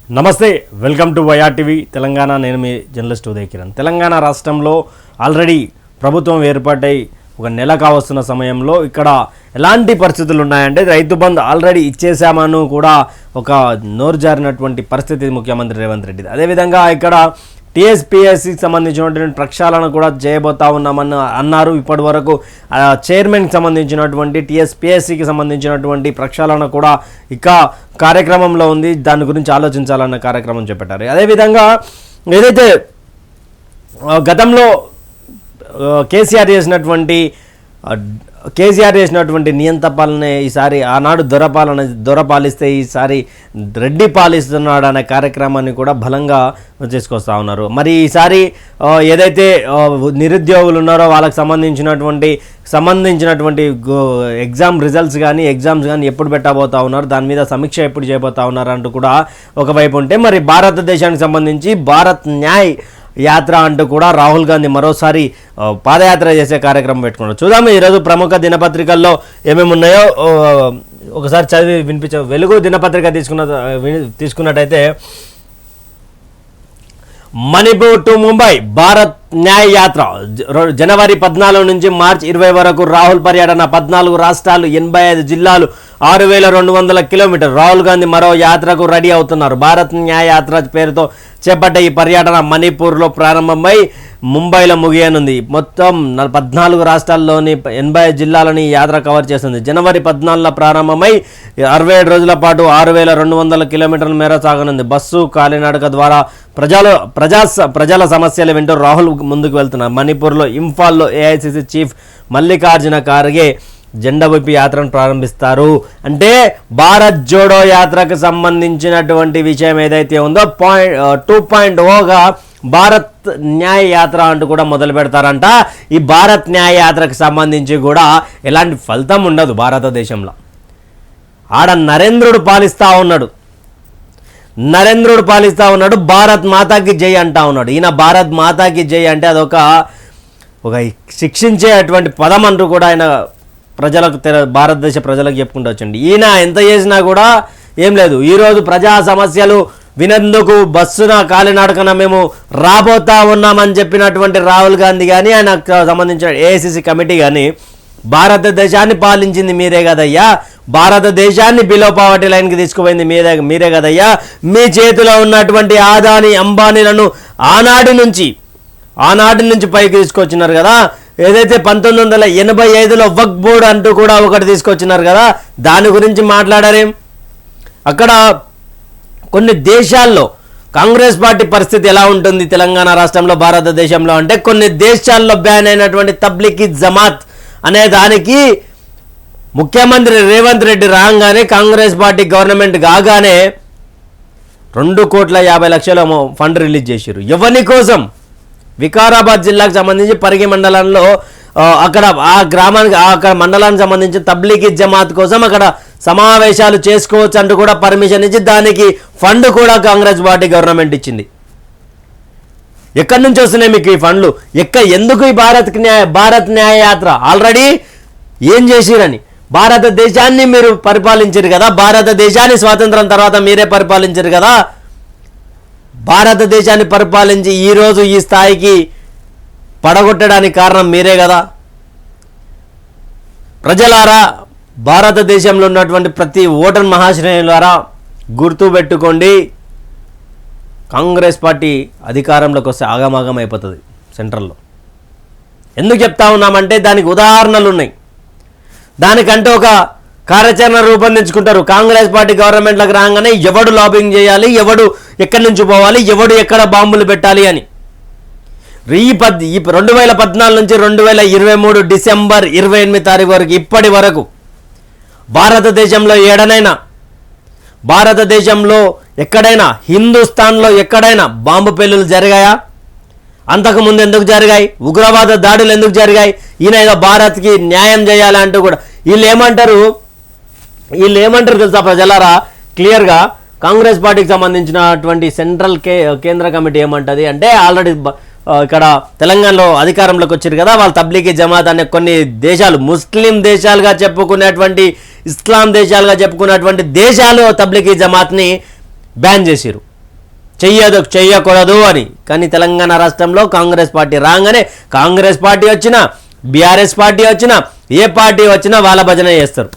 నమస్తే, welcome to YR TV Telangana. నేను మీ జర్నలిస్ట్ ఉదయ్ కిరణ్. తెలంగాణ రాష్ట్రంలో ఆల్రెడీ ప్రభుత్వం ఏర్పాటై ఒక నెల కావస్తున్న సమయంలో ఇక్కడ ఎలాంటి పరిస్థితులు ఉన్నాయంటే రైతు బంధు ఆల్రెడీ ఇచ్చేసామను కూడా ఒక నోరు జారినటువంటి పరిస్థితి ముఖ్యమంత్రి రేవంత్ రెడ్డి. అదేవిధంగా ఇక్కడ టీఎస్పీఎస్సికి సంబంధించినటువంటి ప్రక్షాళన కూడా చేయబోతా ఉన్నామని అన్నారు. ఇప్పటి వరకు చైర్మన్కి సంబంధించినటువంటి టీఎస్పీఎస్సికి సంబంధించినటువంటి ప్రక్షాళన కూడా ఇక కార్యక్రమంలో ఉంది. దాని గురించి ఆలోచించాలన్న కార్యక్రమం చేపట్టారు. అదేవిధంగా ఏదైతే గతంలో కేసీఆర్ చేసినటువంటి నియంత పాలన ఈసారి ఆనాడు దొరపాలిస్తే ఈసారి రెడ్డి పాలిస్తున్నాడు అనే కార్యక్రమాన్ని కూడా బలంగా చేసుకొస్తా ఉన్నారు. మరి ఈసారి ఏదైతే నిరుద్యోగులు ఉన్నారో వాళ్ళకి సంబంధించినటువంటి ఎగ్జామ్ రిజల్ట్స్ కానీ ఎగ్జామ్స్ కానీ ఎప్పుడు పెట్టబోతా ఉన్నారు, దాని మీద సమీక్ష ఎప్పుడు చేయబోతా ఉన్నారు అంటూ కూడా ఒకవైపు ఉంటే, మరి భారతదేశానికి సంబంధించి భారత్ న్యాయ్ యాత్ర అంటూ కూడా రాహుల్ గాంధీ మరోసారి పాదయాత్ర చేసే కార్యక్రమం పెట్టుకున్నారు. చూద్దాము ఈరోజు ప్రముఖ దినపత్రికల్లో ఏమేమి ఉన్నాయో ఒకసారి చదివి వినిపించ. వెలుగు దినపత్రిక తీసుకున్నట్టయితే మణిపూర్ టు ముంబై భారత్ న్యాయ యాత్ర జనవరి 14 నుంచి మార్చి 20 వరకు రాహుల్ పర్యటన. 14 రాష్ట్రాలు, 85 జిల్లాలు, 6200 కిలోమీటర్. రాహుల్ గాంధీ మరో యాత్రకు రెడీ అవుతున్నారు. భారత్ న్యాయ యాత్ర పేరుతో చేపట్టే ఈ పర్యటన మణిపూర్లో ప్రారంభమై ముంబైలో ముగియనుంది. మొత్తం 14 రాష్ట్రాల్లోని 80 జిల్లాలని యాత్ర కవర్ చేస్తుంది. జనవరి 14 ప్రారంభమై 67 రోజుల పాటు 6200 కిలోమీటర్ల మేర సాగనుంది. బస్సు, కాలినడక ద్వారా ప్రజల సమస్యలు వింటూ రాహుల్ ముందుకు వెళ్తున్నారు. మణిపూర్లో ఇంఫాల్లో ఏఐసిసి చీఫ్ మల్లికార్జున ఖార్గే జెండా ఊపి యాత్రను ప్రారంభిస్తారు. అంటే భారత్ జోడో యాత్రకు సంబంధించినటువంటి విషయం ఏదైతే ఉందో 2.0గా భారత్ న్యాయ యాత్ర అంటూ కూడా మొదలు పెడతారంట. ఈ భారత్ న్యాయ యాత్రకు సంబంధించి కూడా ఎలాంటి ఫలితం ఉండదు భారతదేశంలో. ఆడ నరేంద్రుడు పాలిస్తూ ఉన్నాడు, భారత్ మాతాకి జై అంటా ఉన్నాడు. ఈయన భారత్ మాతాకి జై అంటే అదొక శిక్షించేటువంటి పదం అంటూ కూడా ఆయన భారతదేశ ప్రజలకు చెప్పుకుంటూ వచ్చండి. ఈయన ఎంత చేసినా కూడా ఏం లేదు. ఈరోజు ప్రజా సమస్యలు వినేందుకు బస్సున కాలినడకన మేము రాబోతా ఉన్నామని చెప్పినటువంటి రాహుల్ గాంధీ కానీ ఆయనకు సంబంధించిన ఏఐసిసి కమిటీ కానీ భారతదేశాన్ని పాలించింది మీరే కదయ్యా, భారతదేశాన్ని బిలో పావర్టీ లైన్కి తీసుకుపోయింది మీరే కదయ్యా, మీ చేతిలో ఉన్నటువంటి ఆదాని అంబానీలను ఆనాటి నుంచి పైకి తీసుకొచ్చినారు కదా. ఏదైతే 1985లో వక్ఫ్ బోర్డు అంటూ కూడా ఒకటి తీసుకొచ్చినారు కదా, దాని గురించి మాట్లాడారేం? అక్కడ కొన్ని దేశాల్లో కాంగ్రెస్ పార్టీ పరిస్థితి ఎలా ఉంటుంది తెలంగాణ రాష్ట్రంలో, భారతదేశంలో అంటే కొన్ని దేశాల్లో బ్యాన్ అయినటువంటి తబ్లిగీ జమాత్ అనే దానికి ముఖ్యమంత్రి రేవంత్ రెడ్డి రాగానే, కాంగ్రెస్ పార్టీ గవర్నమెంట్ కాగానే 2,50,00,000 ఫండ్ రిలీజ్ చేశారు. ఎవరి కోసం? వికారాబాద్ జిల్లాకు సంబంధించి పరిగి మండలంలో అక్కడ ఆ గ్రామానికి అక్కడ మండలానికి సంబంధించి తబ్లిగీ జమాత్ కోసం అక్కడ సమావేశాలు చేసుకోవచ్చు అంటూ కూడా పర్మిషన్ ఇచ్చి దానికి ఫండ్ కూడా కాంగ్రెస్ పార్టీ గవర్నమెంట్ ఇచ్చింది. ఎక్కడి నుంచి వస్తున్నాయి మీకు ఈ ఫండ్లు? ఎందుకు ఈ భారత్ న్యాయ యాత్ర? ఆల్రెడీ ఏం చేసిరని భారతదేశాన్ని మీరు పరిపాలించారు కదా, భారతదేశాన్ని స్వాతంత్రం తర్వాత మీరే పరిపాలించారు కదా, భారతదేశాన్ని పరిపాలించి ఈరోజు ఈ స్థాయికి పడగొట్టడానికి కారణం మీరే కదా. ప్రజలారా, భారతదేశంలో ఉన్నటువంటి ప్రతి ఓటర్ మహాశ్రేయులారా గుర్తుపెట్టుకోండి, కాంగ్రెస్ పార్టీ అధికారంలోకి వస్తే ఆగమాగం అయిపోతుంది సెంట్రల్లో. ఎందుకు చెప్తా ఉన్నామంటే దానికి ఉదాహరణలు ఉన్నాయి. దానికంటే ఒక కార్యాచరణ రూపొందించుకుంటారు. కాంగ్రెస్ పార్టీ గవర్నమెంట్లకు రాగానే ఎవడు లాబింగ్ చేయాలి, ఎవడు ఎక్కడి నుంచి పోవాలి, ఎవడు ఎక్కడ బాంబులు పెట్టాలి అని. 2014 నుంచి 2023 డిసెంబర్ 28 తారీఖు వరకు ఇప్పటి వరకు భారతదేశంలో ఎక్కడైనా, హిందుస్థాన్లో ఎక్కడైనా బాంబు పేలులు జరిగాయా? అంతకుముందు ఎందుకు జరిగాయి? ఉగ్రవాద దాడులు ఎందుకు జరిగాయి? ఈయన ఏదో భారత్కి న్యాయం చేయాలి అంటూ కూడా వీళ్ళు ఏమంటారు తెలుసా ప్రజలారా? క్లియర్గా కాంగ్రెస్ పార్టీకి సంబంధించినటువంటి సెంట్రల్ కేంద్ర కమిటీ ఏమంటుంది అంటే, ఆల్రెడీ ఇక్కడ తెలంగాణలో అధికారంలోకి వచ్చారు కదా, వాళ్ళు తబ్లిగీ జమాత్ అనే కొన్ని దేశాలు, ముస్లిం దేశాలుగా చెప్పుకునేటువంటి, ఇస్లాం దేశాలుగా చెప్పుకునేటువంటి దేశాలు తబ్లిగీ జమాత్ని బ్యాన్ చేశారు. చెయ్యకూడదు అని. కానీ తెలంగాణ రాష్ట్రంలో కాంగ్రెస్ పార్టీ రాగానే కాంగ్రెస్ పార్టీ వచ్చినా బీఆర్ఎస్ పార్టీ వచ్చినా ఏ పార్టీ వచ్చినా వాళ్ళ భజన చేస్తారు.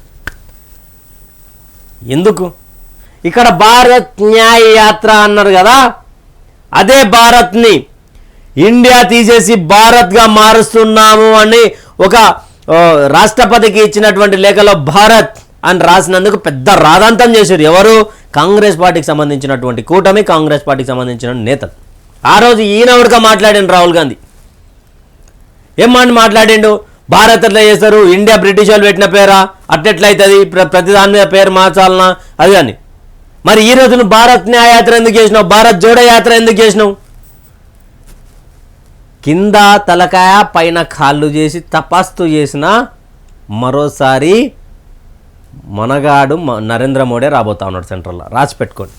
ఎందుకు? ఇక్కడ భారత్ న్యాయ యాత్ర అన్నారు కదా, అదే భారత్ని ఇండియా తీసేసి భారత్గా మారుస్తున్నాము అని ఒక రాష్ట్రపతికి ఇచ్చినటువంటి లేఖలో భారత్ అని రాసినందుకు పెద్ద రాదంతం చేశారు. ఎవరు? కాంగ్రెస్ పార్టీకి సంబంధించినటువంటి కూటమి, కాంగ్రెస్ పార్టీకి సంబంధించిన నేతలు. ఆ రోజు ఈయనవుడిగా మాట్లాడిండు రాహుల్ గాంధీ. ఏమని మాట్లాడిండు? భారత్ ఎట్లా చేస్తారు, ఇండియా బ్రిటిష్ వాళ్ళు పెట్టిన పేరా, అట్టెట్లయితుంది, ప్రతి దాని మీద పేరు మార్చాలనా అది అని. మరి ఈ రోజు నువ్వు భారత్ న్యాయ యాత్ర ఎందుకు చేసినావు? భారత్ జోడో యాత్ర ఎందుకు చేసినావు? కింద తలకాయ పైన కాళ్ళు చేసి తపస్సు చేసిన మరోసారి మనగాడు నరేంద్ర మోడీ రాబోతా ఉన్నాడు సెంట్రల్లో. రాసి పెట్టుకోండి.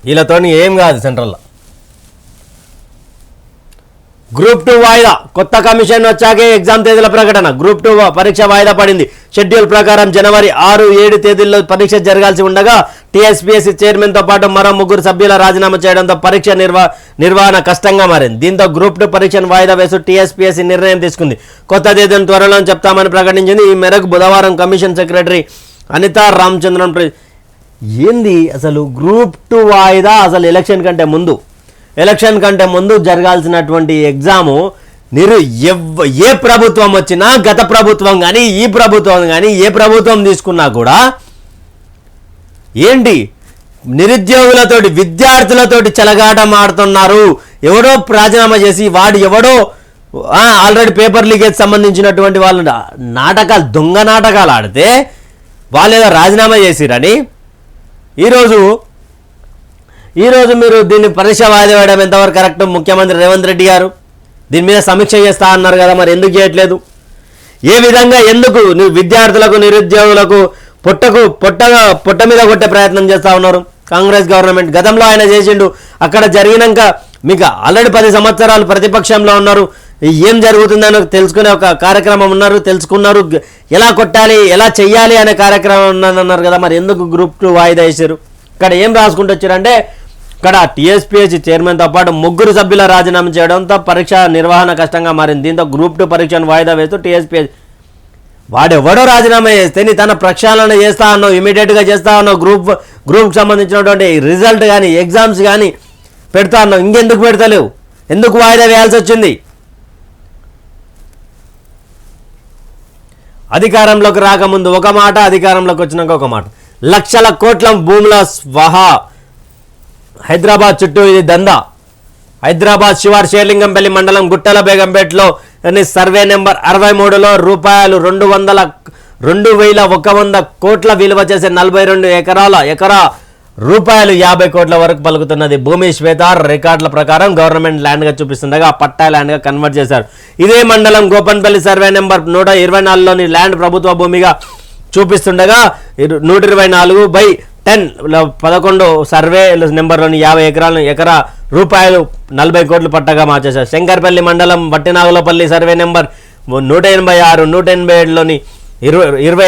వీళ్ళతో ఏం కాదు సెంట్రల్లో. గ్రూప్ 2 వాయిదా. కొత్త కమిషన్ వచ్చాకే ఎగ్జామ్ తేదీల ప్రకటన. గ్రూప్ 2 పరీక్ష వాయిదా పడింది. షెడ్యూల్ ప్రకారం జనవరి 6, 7 తేదీల్లో పరీక్ష జరగాల్సి ఉండగా టీఎస్పీఎస్సీ చైర్మన్తో పాటు మరో 3 సభ్యుల రాజీనామా చేయడంతో పరీక్ష నిర్వహణ కష్టంగా మారింది. దీంతో గ్రూప్ 2 పరీక్షను వాయిదా వేస్తూ టీఎస్పీఎస్సీ నిర్ణయం తీసుకుంది. కొత్త తేదీని త్వరలో చెప్తామని ప్రకటించింది. ఈ మేరకు బుధవారం కమిషన్ సెక్రటరీ అనితా రామచంద్రన్ ఏంది అసలు గ్రూప్ 2 వాయిదా? అసలు ఎలక్షన్ కంటే ముందు జరగాల్సినటువంటి ఎగ్జాము ఏ ప్రభుత్వం వచ్చినా, గత ప్రభుత్వం కానీ ఈ ప్రభుత్వం కానీ ఏ ప్రభుత్వం తీసుకున్నా కూడా ఏంటి నిరుద్యోగులతోటి విద్యార్థులతోటి చెలగాటం ఆడుతున్నారు. ఎవడో రాజీనామా చేసి వాడు ఎవడో ఆల్రెడీ పేపర్ లీకేజ్ సంబంధించినటువంటి వాళ్ళు నాటకాలు, దొంగ నాటకాలు ఆడితే వాళ్ళు ఏదో రాజీనామా చేసిరని ఈరోజు మీరు దీన్ని పరీక్ష వాయిదా వేయడం ఎంతవరకు కరెక్ట్? ముఖ్యమంత్రి రేవంత్ రెడ్డి గారు దీని మీద సమీక్ష చేస్తా అన్నారు కదా, మరి ఎందుకు చేయట్లేదు? ఏ విధంగా ఎందుకు విద్యార్థులకు నిరుద్యోగులకు పొట్ట మీద కొట్టే ప్రయత్నం చేస్తూ ఉన్నారు కాంగ్రెస్ గవర్నమెంట్? గతంలో ఆయన చేసిండు. అక్కడ జరిగినాక మీకు ఆల్రెడీ 10 సంవత్సరాలు ప్రతిపక్షంలో ఉన్నారు. ఏం జరుగుతుందని తెలుసుకునే ఒక కార్యక్రమం తెలుసుకున్నారు. ఎలా కొట్టాలి, ఎలా చెయ్యాలి అనే కార్యక్రమం ఉన్నదన్నారు కదా, మరి ఎందుకు గ్రూప్ 2 వాయిదా వేసారు? ఇక్కడ ఏం రాసుకుంటూ వచ్చారంటే, ఇక్కడ టీఎస్పీఎస్సీ చైర్మన్తో పాటు 3 సభ్యుల రాజీనామా చేయడంతో పరీక్ష నిర్వహణ కష్టంగా మారింది. దీంతో గ్రూప్ 2 పరీక్షను వాయిదా వేస్తూ టీఎస్పీఎస్సీ వాడెవడో రాజీనామా చేస్తే నీ తన ప్రక్షాళన చేస్తా అన్నావు, ఇమీడియట్గా చేస్తా అన్నావు. గ్రూప్కి సంబంధించినటువంటి రిజల్ట్ కానీ ఎగ్జామ్స్ కానీ పెడతా అన్నావు. ఇంకెందుకు పెడతలేవు? ఎందుకు వాయిదా వేయాల్సి వచ్చింది? అధికారంలోకి రాకముందు ఒక మాట, అధికారంలోకి వచ్చినాక ఒక మాట. లక్షల కోట్ల భూముల స్వాహా. హైదరాబాద్ చుట్టూ ఇది దందా. హైదరాబాద్ శివార్ షేర్లింగంపల్లి మండలం గుట్టల బేగంపేటలో సర్వే నెంబర్ 63లో రూపాయలు 2,100 కోట్ల విలువ చేసే 42 ఎకరా రూపాయలు 50 కోట్ల వరకు పలుకుతున్నది. భూమి శ్వేతార్ రికార్డుల ప్రకారం గవర్నమెంట్ ల్యాండ్గా చూపిస్తుండగా పట్టా ల్యాండ్గా కన్వర్ట్ చేశారు. ఇదే మండలం గోపన్పల్లి సర్వే నెంబర్ 124లోని ల్యాండ్ ప్రభుత్వ భూమిగా చూపిస్తుండగా 124/10 సర్వే నెంబర్లోని 50 ఎకరా రూపాయలు 40 కోట్లు పట్టగా మార్చేశారు. శంకర్పల్లి మండలం వట్టినాగులపల్లి సర్వే నెంబర్ 186, 187లోని 20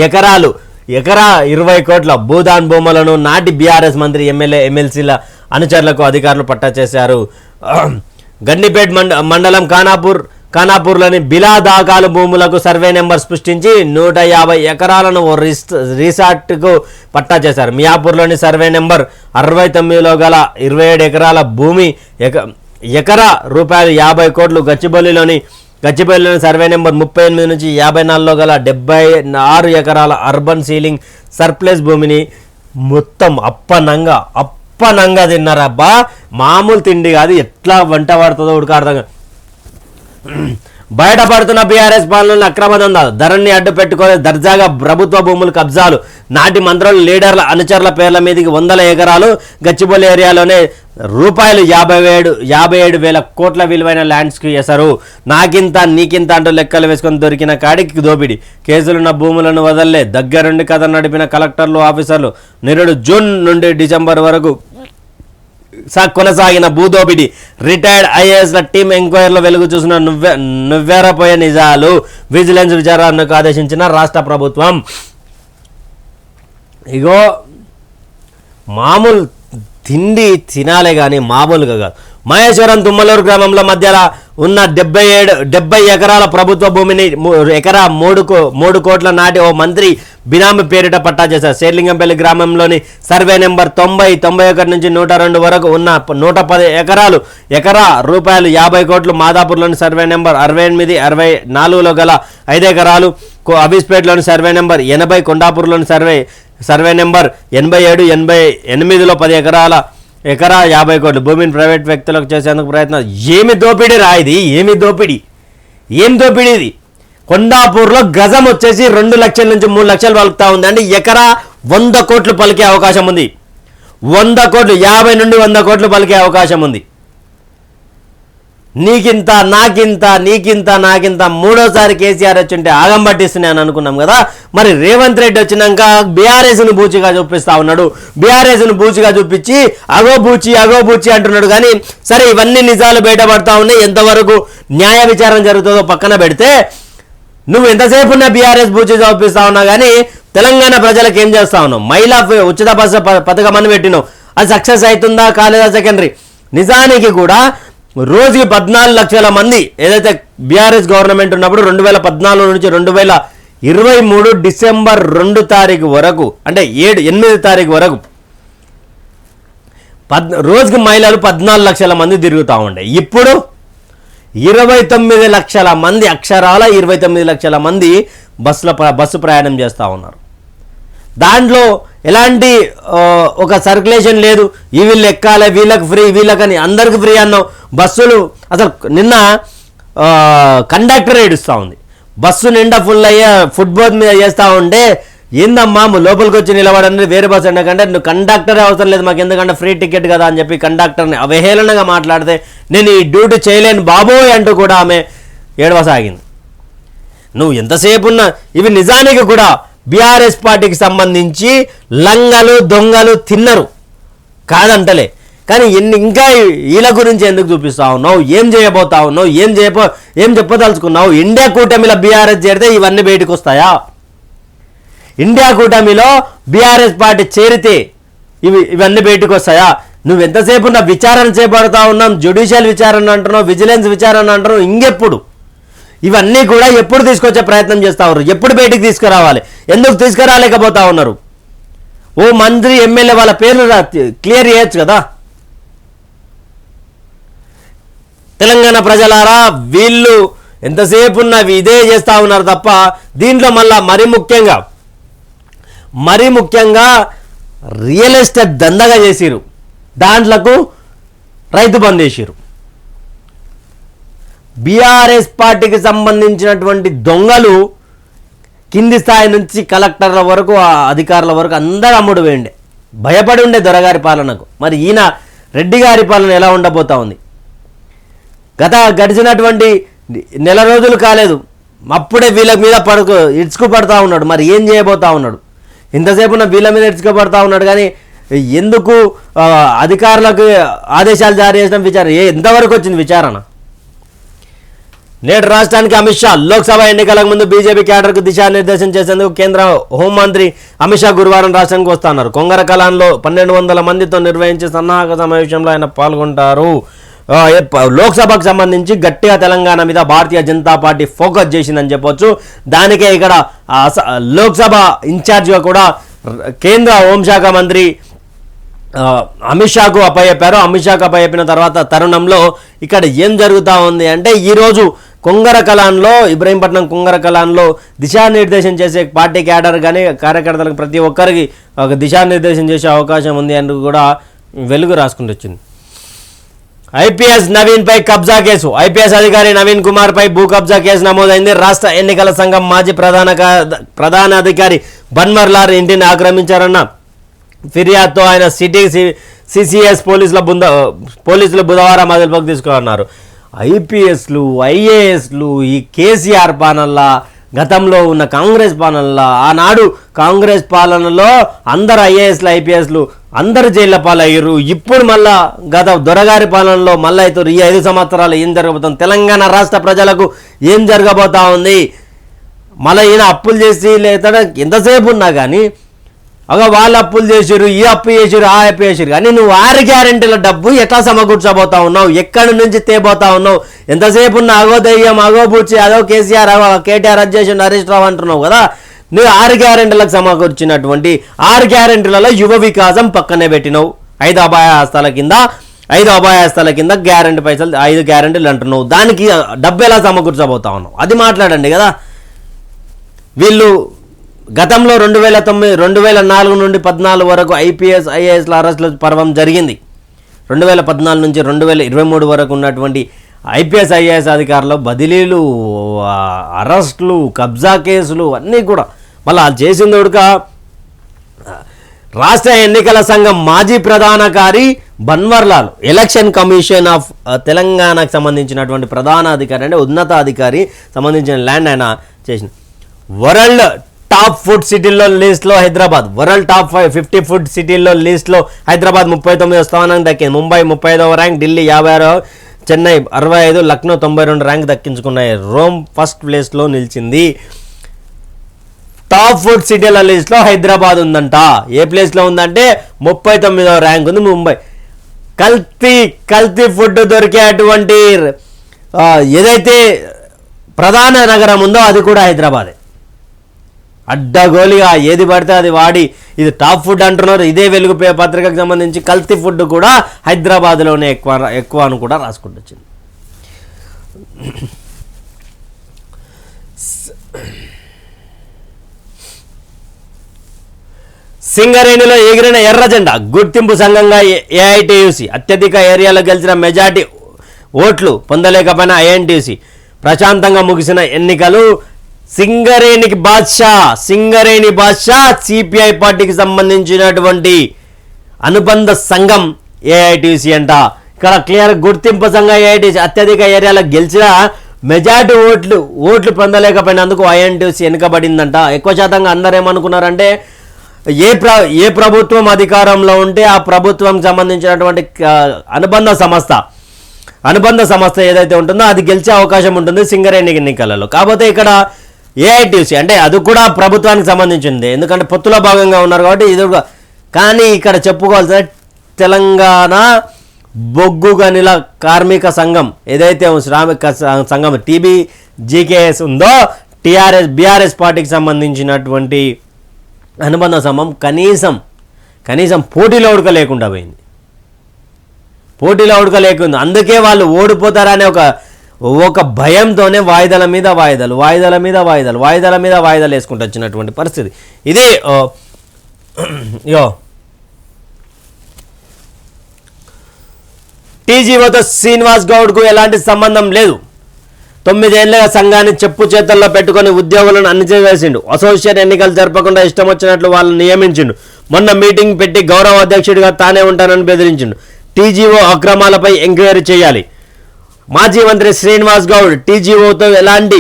ఎకరాలు 20 కోట్ల భూదాన్ భూములను నాటి బీఆర్ఎస్ మంత్రి ఎమ్మెల్యే ఎమ్మెల్సీల అనుచరులకు అధికారులు పట్టా చేశారు. గండిపేట్ మండలం ఖానాపూర్లోని బిలా దాఖలు భూములకు సర్వే నెంబర్ సృష్టించి 150 ఎకరాలను రిసార్ట్కు పట్టా చేశారు. మియాపూర్లోని సర్వే నెంబర్ 69లో గల 27 ఎకరాల భూమి ఎకరా రూపాయలు 50 కోట్లు. గచ్చిబౌలిలోని సర్వే నెంబర్ 38 నుంచి 54లో గల 76 ఎకరాల అర్బన్ సీలింగ్ సర్ప్లస్ భూమిని మొత్తం అప్పనంగా తిన్నారబ్బా. మామూలు తిండి కాదు, ఎట్లా వంట పడుతుందో ఉడకాడుతుందో. బయటపడుతున్న బీఆర్ఎస్ పాలనలో అక్రమ ధరని అడ్డు పెట్టుకొని దర్జాగా ప్రభుత్వ భూములు కబ్జాలు. నాటి మంత్రుల లీడర్ల అనుచరుల పేర్ల మీదకి 100 ఎకరాలు. గచ్చిబౌలి ఏరియాలోనే రూపాయలు 57,000 కోట్ల విలువైన ల్యాండ్స్కి ఎసరు. నాకింత నీకింత అంటూ లెక్కలు వేసుకొని దొరికిన కాడికి దోపిడి. కేసులున్న భూములను వదల్లే. దగ్గరుండి కథ నడిపిన కలెక్టర్లు, ఆఫీసర్లు. జూన్ నుండి డిసెంబర్ వరకు కొనసాగిన భూదోపిడి. రిటైర్డ్ ఐఏఎస్ల టీం ఎంక్వైరీలో వెలుగు చూసిన నువ్వెరపోయే నిజాలు. విజిలెన్స్ విచారణకు ఆదేశించిన రాష్ట్ర ప్రభుత్వం. ఇగో మామూలు తిండి తినాలే కానీ మామూలుగా కాదు. మహేశ్వరం తుమ్మలూరు గ్రామంలో మధ్యలో ఉన్న 70 ఎకరాల ప్రభుత్వ భూమిని ఎకరా 3 కోట్ల నాటి ఓ మంత్రి బినామీ పేరిట పట్టా చేశారు. శేర్లింగంపల్లి గ్రామంలోని సర్వే నెంబర్ 90, 91 నుంచి 102 వరకు ఉన్న 110 ఎకరాలు ఎకరా రూపాయలు 50 కోట్లు, మాదాపూర్లోని సర్వే నెంబర్ 68, 64లో గల 5 ఎకరాలు, అబీస్పేట్లోని సర్వే నెంబర్ 80, కొండాపూర్లోని సర్వే నెంబర్ 87, 88లో 10 ఎకరా 50 కోట్లు భూమిని ప్రైవేట్ వ్యక్తులకు చేసేందుకు ప్రయత్నం. ఏమి దోపిడీ రా ఇది, ఏం దోపిడీ ఇది. కొండాపూర్లో గజం వచ్చేసి 2 లక్షల నుంచి 3 లక్షలు పలుకుతా ఉంది. అంటే ఎకరా 100 కోట్లు పలికే అవకాశం ఉంది. 100 కోట్లు, 50 నుండి 100 కోట్లు పలికే అవకాశం ఉంది. నీకింత నాకింత మూడోసారి కేసీఆర్ వచ్చింటే ఆగం పట్టిస్తున్నాను అనుకున్నాం కదా. మరి రేవంత్ రెడ్డి వచ్చినాక బీఆర్ఎస్ను బూచిగా చూపిస్తా ఉన్నాడు. బీఆర్ఎస్ను బూచిగా చూపించి అగో బూచి అంటున్నాడు. కానీ సరే, ఇవన్నీ నిజాలు బయటపడతా ఉన్నాయి. ఎంతవరకు న్యాయ విచారణ జరుగుతుందో పక్కన పెడితే, నువ్వు ఎంతసేపు ఉన్న బీఆర్ఎస్ బూచి చూపిస్తా ఉన్నా కానీ తెలంగాణ ప్రజలకు ఏం చేస్తా ఉన్నావు? మహిళా ఉచిత బస్సు పథకం అని పెట్టినావు. అది సక్సెస్ అవుతుందా కాలేదా సెకండరీ. నిజానికి కూడా రోజుకి 14 లక్షల మంది ఏదైతే బీఆర్ఎస్ గవర్నమెంట్ ఉన్నప్పుడు 2014 నుంచి 2023 డిసెంబర్ 2 తారీఖు వరకు, అంటే 8 తారీఖు వరకు రోజుకి మహిళలు 14 లక్షల మంది తిరుగుతూ ఉండే. ఇప్పుడు 29 లక్షల మంది, అక్షరాల 29 లక్షల మంది బస్సు ప్రయాణం చేస్తూ ఉన్నారు. దాంట్లో ఎలాంటి ఒక సర్క్యులేషన్ లేదు. ఈ వీళ్ళు ఎక్కాలి, వీళ్ళకి ఫ్రీ, వీళ్ళకని అందరికి ఫ్రీ అన్నావు. బస్సులు అసలు నిన్న కండక్టర్ ఏడుస్తూ ఉంది. బస్సు నిండా ఫుల్ అయ్యే ఫుట్బాల్ మీద చేస్తూ ఉంటే, ఏందమ్మా లోపలికి వచ్చి నిలబడండి, వేరే బస్సు ఎందుకంటే నువ్వు కండక్టరే అవసరం లేదు మాకు, ఎందుకంటే ఫ్రీ టికెట్ కదా అని చెప్పి కండక్టర్ని అవహేళనగా మాట్లాడితే, నేను ఈ డ్యూటీ చేయలేను బాబోయ్ అంటూ కూడా ఆమె ఏడవసాగింది. నువ్వు ఎంతసేపు ఉన్నా ఇవి నిజానికి కూడా బీఆర్ఎస్ పార్టీకి సంబంధించి లంగలు దొంగలు తిన్నరు కాదంటలే. కానీ ఇంకా వీళ్ళ గురించి ఎందుకు చూపిస్తా ఉన్నావు? ఏం చేయబోతా ఉన్నావు? ఏం చెప్పదలుచుకున్నావు? ఇండియా కూటమిలో బీఆర్ఎస్ చేరితే ఇవన్నీ బయటకు వస్తాయా? ఇండియా కూటమిలో బీఆర్ఎస్ పార్టీ చేరితే ఇవన్నీ బయటకు వస్తాయా? నువ్వు ఎంతసేపు ఉన్న విచారణ చేపడతా ఉన్నాం, జ్యుడిషియల్ విచారణ అంటున్నావు, విజిలెన్స్ విచారణ అంటున్నావు. ఇంకెప్పుడు ఇవన్నీ కూడా ఎప్పుడు తీసుకొచ్చే ప్రయత్నం చేస్తూ ఉన్నారు? ఎప్పుడు బయటికి తీసుకురావాలి? ఎందుకు తీసుకురాలేకపోతా ఉన్నారు? ఓ మంత్రి ఎమ్మెల్యే వాళ్ళ పేర్లు క్లియర్ చేయొచ్చు కదా. తెలంగాణ ప్రజలారా, వీళ్ళు ఎంతసేపు ఉన్న ఇదే చేస్తూ ఉన్నారు తప్ప దీంట్లో మళ్ళా మరీ ముఖ్యంగా రియల్ ఎస్టేట్ దందగా చేసిరు. దాంట్లకు రైతు బంద్ చేసిరు. బీఆర్ఎస్ పార్టీకి సంబంధించినటువంటి దొంగలు కింది స్థాయి నుంచి కలెక్టర్ల వరకు, అధికారుల వరకు అందరూ అమ్ముడు వేయండి, భయపడి ఉండే దొరగారి పాలనకు. మరి ఈయన రెడ్డి గారి పాలన ఎలా ఉండబోతా ఉంది? గడిచినటువంటి నెల రోజులు కాలేదు, అప్పుడే వీళ్ళ మీద ఇడ్చుకు పడతా ఉన్నాడు. మరి ఏం చేయబోతా ఉన్నాడు? ఇంతసేపు వీళ్ళ మీద ఇడ్చుకు పడతా ఉన్నాడు. కానీ ఎందుకు అధికారులకు ఆదేశాలు జారీ చేసిన విచారణ ఎంతవరకు వచ్చింది విచారణ? నేడు రాష్ట్రానికి అమిత్ షా. లోక్సభ ఎన్నికలకు ముందు బీజేపీ క్యాడర్కు దిశానిర్దేశం చేసేందుకు కేంద్ర హోంమంత్రి అమిత్ షా గురువారం రాష్ట్రానికి వస్తున్నారు. కొంగర కలాన్లో 1200 మందితో నిర్వహించే సన్నాహక సమావేశంలో ఆయన పాల్గొంటారు. లోక్సభకు సంబంధించి గట్టిగా తెలంగాణ మీద భారతీయ జనతా పార్టీ ఫోకస్ చేసిందని చెప్పొచ్చు. దానికే ఇక్కడ లోక్సభ ఇన్ఛార్జిగా కూడా కేంద్ర హోంశాఖ మంత్రి అమిత్ షాకు అప్పచెప్పారు. అమిత్ షాకు అప్పచెప్పిన తర్వాత తరుణంలో ఇక్కడ ఏం జరుగుతూ ఉంది అంటే, ఈరోజు కొంగర కలాన్లో, ఇబ్రహీంపట్నం కొంగర కలాన్లో దిశానిర్దేశం చేసే పార్టీ క్యాడర్ కానీ కార్యకర్తలకు ప్రతి ఒక్కరికి ఒక దిశానిర్దేశం చేసే అవకాశం ఉంది అని కూడా వెలుగు రాసుకుంటూ వచ్చింది. ఐపీఎస్ నవీన్పై కబ్జా కేసు. ఐపీఎస్ అధికారి నవీన్ కుమార్పై భూ కబ్జా కేసు నమోదైంది. రాష్ట్ర ఎన్నికల సంఘం మాజీ ప్రధాన అధికారి బన్వర్లాల్ ఇంటిని ఆక్రమించారన్న ఫిర్యాదుతో ఆయన సిసిఎస్ పోలీసులు బుధవారం అదుపులోకి తీసుకున్నారు. ఐపీఎస్లు, ఐఏఎస్లు ఈ కేసీఆర్ పాలనలా, గతంలో ఉన్న కాంగ్రెస్ పాలనలా, ఆనాడు కాంగ్రెస్ పాలనలో అందరు ఐఏఎస్లు, ఐపీఎస్లు అందరు జైళ్ళ పాలయ్యారు. ఇప్పుడు మళ్ళా గత దొరగారి పాలనలో మళ్ళీ అవుతారు. ఈ 5 సంవత్సరాలు ఏం జరగబోతుంది? తెలంగాణ రాష్ట్ర ప్రజలకు ఏం జరగబోతా ఉంది? మళ్ళీ ఈయన అప్పులు చేసి లేదా ఎంతసేపు ఉన్నా కానీ అగో వాళ్ళు అప్పులు చేసారు, ఈ అప్పు చేసారు, ఆ అప్పు చేసారు, కానీ నువ్వు 6 గ్యారెంటీల డబ్బు ఎట్లా సమకూర్చబోతా ఉన్నావు, ఎక్కడి నుంచి తేబోతా ఉన్నావు? ఎంతసేపు ఉన్న అగో దయ్యం, అగో బూచి, అదో కేసీఆర్, అగో కేటీఆర్ అధ్యక్షుడు హరీష్ రావు అంటున్నావు కదా. నువ్వు 6 గ్యారెంటీలకు సమకూర్చినటువంటి 6 గ్యారెంటీలలో యువ వికాసం పక్కనే పెట్టినావు. 5 అభయ హస్తాల కింద గ్యారెంటీ పైసలు 5 గ్యారెంటీలు అంటున్నావు. దానికి డబ్బు ఎలా సమకూర్చబోతా ఉన్నావు అది మాట్లాడండి కదా. వీళ్ళు గతంలో 2004 నుండి 2014 వరకు ఐపీఎస్ ఐఏఎస్ల అరెస్టుల పర్వం జరిగింది. 2014 నుంచి 2023 వరకు ఉన్నటువంటి ఐపీఎస్ ఐఏఎస్ అధికారులు బదిలీలు, అరెస్టులు, కబ్జా కేసులు అన్నీ కూడా మళ్ళీ చేసింది ఉడక రాష్ట్ర ఎన్నికల సంఘం మాజీ ప్రధానకారి బన్వర్లాల్, ఎలక్షన్ కమిషన్ ఆఫ్ తెలంగాణకు సంబంధించినటువంటి ప్రధాన అధికారి అంటే ఉన్నత అధికారి సంబంధించిన ల్యాండ్ ఆయన చేసిన. వరల్డ్ టాప్ ఫుడ్ సిటీల్లో లిస్ట్లో హైదరాబాద్, వరల్డ్ టాప్ 50 ఫుడ్ సిటీల్లో లిస్ట్లో హైదరాబాద్ 39వ స్థానానికి దక్కింది. ముంబై 35వ ర్యాంక్, ఢిల్లీ 56, చెన్నై 65, లక్నో 92 ర్యాంక్ దక్కించుకున్నాయి. రోమ్ ఫస్ట్ ప్లేస్లో నిలిచింది. టాప్ ఫుడ్ సిటీల లిస్ట్లో హైదరాబాద్ ఉందంట. ఏ ప్లేస్లో ఉందంటే 39వ ర్యాంక్ ఉంది ముంబై. కల్తీ ఫుడ్ దొరికే అటువంటి ఏదైతే ప్రధాన నగరం ఉందో అది కూడా హైదరాబాదే. అడ్డగోలిగా ఏది పడితే అది వాడి ఇది టాప్ ఫుడ్ అంటున్నారు. ఇదే వెలుగు పత్రికకు సంబంధించి కల్తీ ఫుడ్ కూడా హైదరాబాద్లోనే ఎక్కువ అని కూడా రాసుకుంటూ వచ్చింది. సింగరేణిలో ఎగిరిన ఎర్ర జెండా, గుర్తింపు సంఘంగా ఏఐటీయూసీ అత్యధిక ఏరియాలో గెలిచిన మెజార్టీ ఓట్లు పొందలేకపోయిన ఐఎన్టీయూసీ. ప్రశాంతంగా ముగిసిన ఎన్నికలు. సింగరేణి బాద్షా సిపిఐ పార్టీకి సంబంధించినటువంటి అనుబంధ సంఘం ఏఐటీసీ అంట. ఇక్కడ క్లియర్ గుర్తింపు సంఘం ఏఐటీసీ అత్యధిక ఏరియాలో గెలిచిన మెజార్టీ ఓట్లు పొందలేకపోయినందుకు ఐఎన్టీసీ వెనుకబడిందంట. ఎక్కువ శాతంగా అందరూ ఏమనుకున్నారంటే ఏ ప్రభుత్వం అధికారంలో ఉంటే ఆ ప్రభుత్వం సంబంధించినటువంటి అనుబంధ సంస్థ ఏదైతే ఉంటుందో అది గెలిచే అవకాశం ఉంటుంది సింగరేణి ఎన్నికలలో. కాకపోతే ఇక్కడ ఏఐటీసీ అంటే అది కూడా ప్రభుత్వానికి సంబంధించింది, ఎందుకంటే పొత్తులో భాగంగా ఉన్నారు కాబట్టి ఇది. కానీ ఇక్కడ చెప్పుకోవాల్సిన తెలంగాణ బొగ్గు గనుల కార్మిక సంఘం ఏదైతే శ్రామిక సంఘం టీబీజీకేఎస్ ఉందో, బీఆర్ఎస్ పార్టీకి సంబంధించినటువంటి అనుబంధ సంఘం కనీసం పోటీలో ఉడకలేకుండా పోయింది. అందుకే వాళ్ళు ఓడిపోతారనే ఒక భయంతోనే వాయిదాల మీద వాయిదాలు వేసుకుంటూ వచ్చినటువంటి పరిస్థితి ఇది. టీజీఓతో శ్రీనివాస్ గౌడ్కు ఎలాంటి సంబంధం లేదు. 9 ఏళ్లుగా సంఘాన్ని చెప్పు చేతల్లో పెట్టుకుని ఉద్యోగులను అణిచివేసిండు. అసోసియేట్ ఎన్నికలు జరపకుండా ఇష్టం వచ్చినట్లు వాళ్ళని నియమించిండు. మొన్న మీటింగ్ పెట్టి గౌరవ అధ్యక్షుడిగా తానే ఉంటానని బెదిరించిండు. టీజీఓ అక్రమాలపై ఎంక్వైరీ చేయాలి. మాజీ మంత్రి శ్రీనివాస్ గౌడ్ టీజీఓతో ఎలాంటి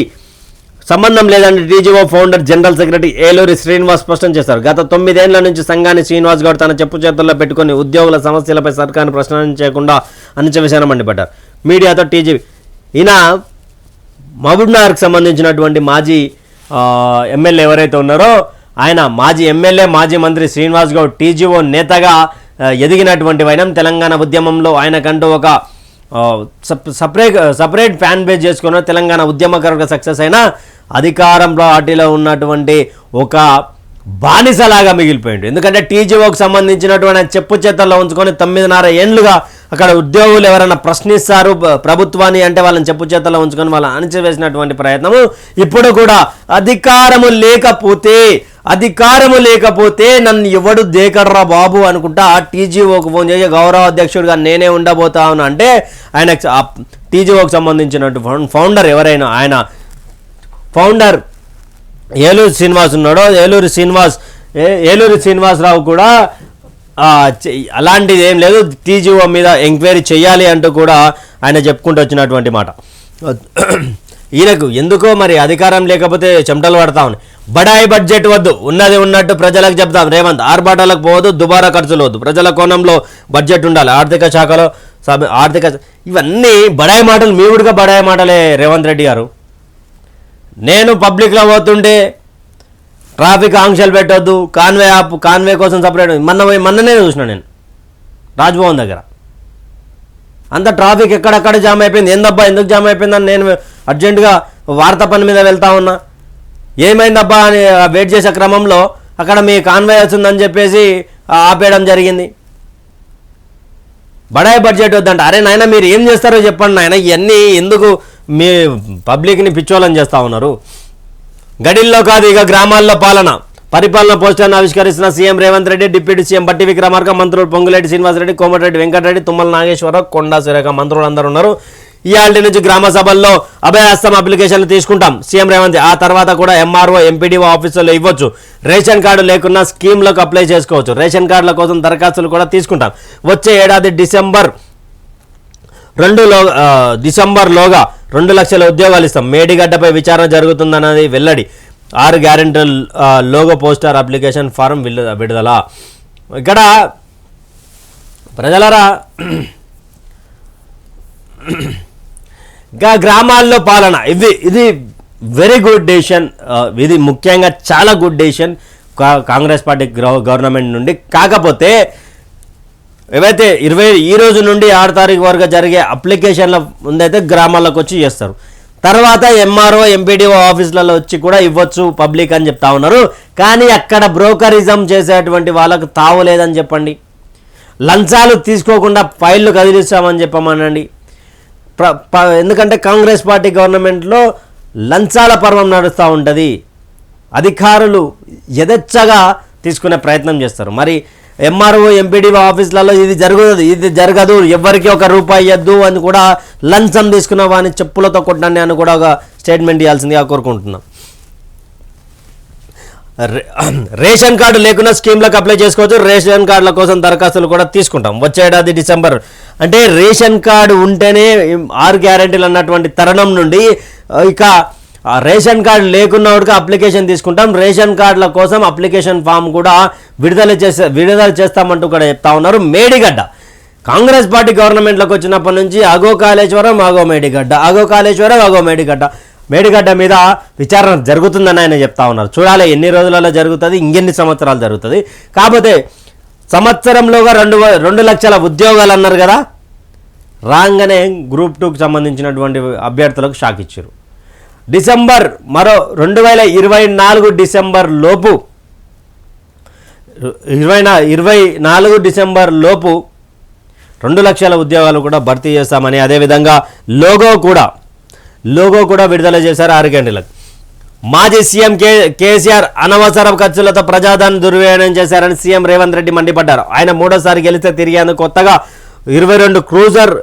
సంబంధం లేదని TGO founder general secretary Eluri Srinivas స్పష్టం చేశారు. గత 9 ఏళ్ల నుంచి సంఘాన్ని శ్రీనివాస్ గౌడ్ తన చెప్పు చేతుల్లో పెట్టుకుని ఉద్యోగుల సమస్యలపై సర్కారును ప్రశ్నించకుండా అణిచివేశారని మండిపడ్డారు. మీడియాతో టీజీ ఈయన మహబూబ్నగర్కి సంబంధించినటువంటి మాజీ ఎమ్మెల్యే ఎవరైతే ఉన్నారో ఆయన మాజీ ఎమ్మెల్యే, మాజీ మంత్రి శ్రీనివాస్ గౌడ్ టీజీఓ నేతగా ఎదిగినటువంటి వైనం. తెలంగాణ ఉద్యమంలో ఆయనకంటూ ఒక సపరేట్ ఫ్యాన్ బేస్ చేసుకున్న తెలంగాణ ఉద్యమకారుగా సక్సెస్ అయిన అధికారంలో పార్టీలో ఉన్నటువంటి ఒక బానిసలాగా మిగిలిపోయింది. ఎందుకంటే టీజీఓకి సంబంధించినటువంటి చెప్పు చేతల్లో ఉంచుకొని 9.5 ఏళ్ళుగా అక్కడ ఉద్యోగులు ఎవరైనా ప్రశ్నిస్తారు ప్రభుత్వాన్ని అంటే వాళ్ళని చెప్పు చేతల్లో ఉంచుకొని వాళ్ళని అణిచివేసినటువంటి ప్రయత్నము. ఇప్పుడు కూడా అధికారము లేకపోతే నన్ను ఎవడు దేకర్రా బాబు అనుకుంటా టీజీఓకి ఫోన్ చేసి గౌరవ అధ్యక్షుడిగా నేనే ఉండబోతాను అంటే ఆయన టీజీఓకి సంబంధించినటువంటి ఫౌండర్ ఎవరైనా ఆయన ఫౌండర్ ఏలూరు శ్రీనివాస్ ఉన్నాడో ఏలూరి శ్రీనివాసరావు కూడా అలాంటిది ఏం లేదు, టీజీఓ మీద ఎంక్వైరీ చేయాలి అంటూ కూడా ఆయన చెప్పుకుంటూ వచ్చినటువంటి మాట. ఈయనకు ఎందుకో మరి అధికారం లేకపోతే చెమటలు పడతా ఉన్నాయి. బడాయి బడ్జెట్ వద్దు, ఉన్నది ఉన్నట్టు ప్రజలకు చెప్తాం రేవంత్. ఆర్భాటాలకు పోవద్దు, దుబారా ఖర్చులు వద్దు, ప్రజల కోణంలో బడ్జెట్ ఉండాలి. ఆర్థిక శాఖలో ఇవన్నీ బడాయి మాటలు, మీవుడిగా బడాయి మాటలే రేవంత్ రెడ్డి గారు. నేను పబ్లిక్లో పోతుంటే ట్రాఫిక్ ఆంక్షలు పెట్టొద్దు, కాన్వే ఆపు, కాన్వే కోసం సపరేట్. మొన్ననే చూసిన నేను రాజ్భవన్ దగ్గర అంత ట్రాఫిక్ ఎక్కడెక్కడ జామ్ అయిపోయింది. ఏందబ్బా ఎందుకు జామ్ అయిపోయిందని నేను అర్జెంటుగా వార్తా పని మీద వెళ్తా ఉన్నా. ఏమైందబ్బా అని వెయిట్ చేసే క్రమంలో అక్కడ మీ కాన్వే వస్తుందని చెప్పేసి ఆపేయడం జరిగింది. బడాయి బడ్జెట్ వద్దంట. అరే నాయన మీరు ఏం చేస్తారో చెప్పండి నాయన, ఇవన్నీ ఎందుకు మీ పబ్లిక్ని పిచ్చోళ్ళని చేస్తూ ఉన్నారు? గడిల్లో కాదు ఇక గ్రామాల్లో పరిపాలన పోస్టర్ను ఆవిష్కరిస్తున్న CM Revanth Reddy, deputy CM Bhatti Vikramarka, మంత్రులు పొంగులేటి శ్రీనివాసరెడ్డి, కోమటిరెడ్డి వెంకటరెడ్డి, తుమ్మల నాగేశ్వరరావు, కొండా సురేఖ మంత్రులు అందరూ ఉన్నారు. ఇవాళ నుంచి గ్రామ సభల్లో అభయహస్తం అప్లికేషన్లు తీసుకుంటాం సీఎం రేవంత్. ఆ తర్వాత కూడా ఎంఆర్ఓ ఎంపీడీఓ ఆఫీసుల్లో ఇవ్వచ్చు. రేషన్ కార్డు లేకున్నా స్కీమ్లకు అప్లై చేసుకోవచ్చు. రేషన్ కార్డుల కోసం దరఖాస్తులు కూడా తీసుకుంటాం. వచ్చే ఏడాది డిసెంబర్లోగా 2 లక్షల ఉద్యోగాలు ఇస్తాం. మేడిగడ్డపై విచారణ జరుగుతుందన్నది వెల్లడి. 6 గ్యారెంటీల లోగో పోస్టర్ అప్లికేషన్ ఫారం విడుదల. ఇక్కడ ప్రజలరా ఇంకా గ్రామాల్లో పాలన ఇది వెరీ గుడ్ డెసిషన్. ఇది ముఖ్యంగా చాలా good decision Congress party government నుండి. కాకపోతే ఏవైతే ఈ రోజు నుండి 6 తారీఖు వరకు జరిగే అప్లికేషన్ల ముందైతే గ్రామాల్లోకి వచ్చి చేస్తారు. తర్వాత ఎంఆర్ఓ ఎంపీడీఓ ఆఫీసులలో వచ్చి కూడా ఇవ్వచ్చు పబ్లిక్ అని చెప్తా ఉన్నారు. కానీ అక్కడ బ్రోకరిజం చేసేటువంటి వాళ్ళకు తావులేదని చెప్పండి. లంచాలు తీసుకోకుండా ఫైళ్ళు కదిలిస్తామని చెప్పమనండి. ఎందుకంటే కాంగ్రెస్ పార్టీ గవర్నమెంట్లో లంచాల పర్వం నడుస్తూ ఉంటుంది. అధికారులు యథేచ్ఛగా తీసుకునే ప్రయత్నం చేస్తారు. మరి ఎంఆర్ఓ ఎంపీడీఓ ఆఫీసులలో ఇది జరగదు, ఎవరికి 1 రూపాయి ఇవ్వద్దు అని కూడా లంచం తీసుకున్న వాడిని చెప్పులతో కొట్టండి అని కూడా ఒక స్టేట్మెంట్ ఇవ్వాల్సిందిగా కోరుకుంటున్నాం. రేషన్ కార్డు లేకుండా స్కీమ్లకు అప్లై చేసుకోవచ్చు. రేషన్ కార్డుల కోసం దరఖాస్తులు కూడా తీసుకుంటాం. వచ్చే ఏడాది డిసెంబర్ అంటే రేషన్ కార్డు ఉంటేనే 6 గ్యారెంటీలు అన్నటువంటి తరుణం నుండి ఇక రేషన్ కార్డు లేకున్నవాడికి అప్లికేషన్ తీసుకుంటాం. రేషన్ కార్డుల కోసం అప్లికేషన్ ఫామ్ కూడా విడుదల చేస్తామంటూ కూడా చెప్తా ఉన్నారు. మేడిగడ్డ కాంగ్రెస్ పార్టీ గవర్నమెంట్లోకి వచ్చినప్పటి నుంచి అగో కాళేశ్వరం, అగో మేడిగడ్డ, అగో కాళేశ్వరం, అగో మేడిగడ్డ మీద విచారణ జరుగుతుందని ఆయన చెప్తా ఉన్నారు. చూడాలి ఎన్ని రోజులలో జరుగుతుంది, ఇంకెన్ని సంవత్సరాలు జరుగుతుంది. కాకపోతే సంవత్సరంలోగా 2 లక్షల ఉద్యోగాలు అన్నారు కదా, రాగానే గ్రూప్ 2కు సంబంధించినటువంటి అభ్యర్థులకు షాక్ ఇచ్చారు. 2024 డిసెంబర్ లోపు 2 లక్షల ఉద్యోగాలు కూడా భర్తీ చేస్తామని, అదేవిధంగా లోగో కూడా విడుదల చేశారు 6 గంటలకు. మాజీ సీఎం కేసీఆర్ అనవసర ఖర్చులతో ప్రజాధనాన్ని దుర్వినియోగం చేశారని సీఎం రేవంత్ రెడ్డి మండిపడ్డారు. ఆయన 3వ గెలిస్తే తిరిగేందుకు కొత్తగా 22 క్రూజర్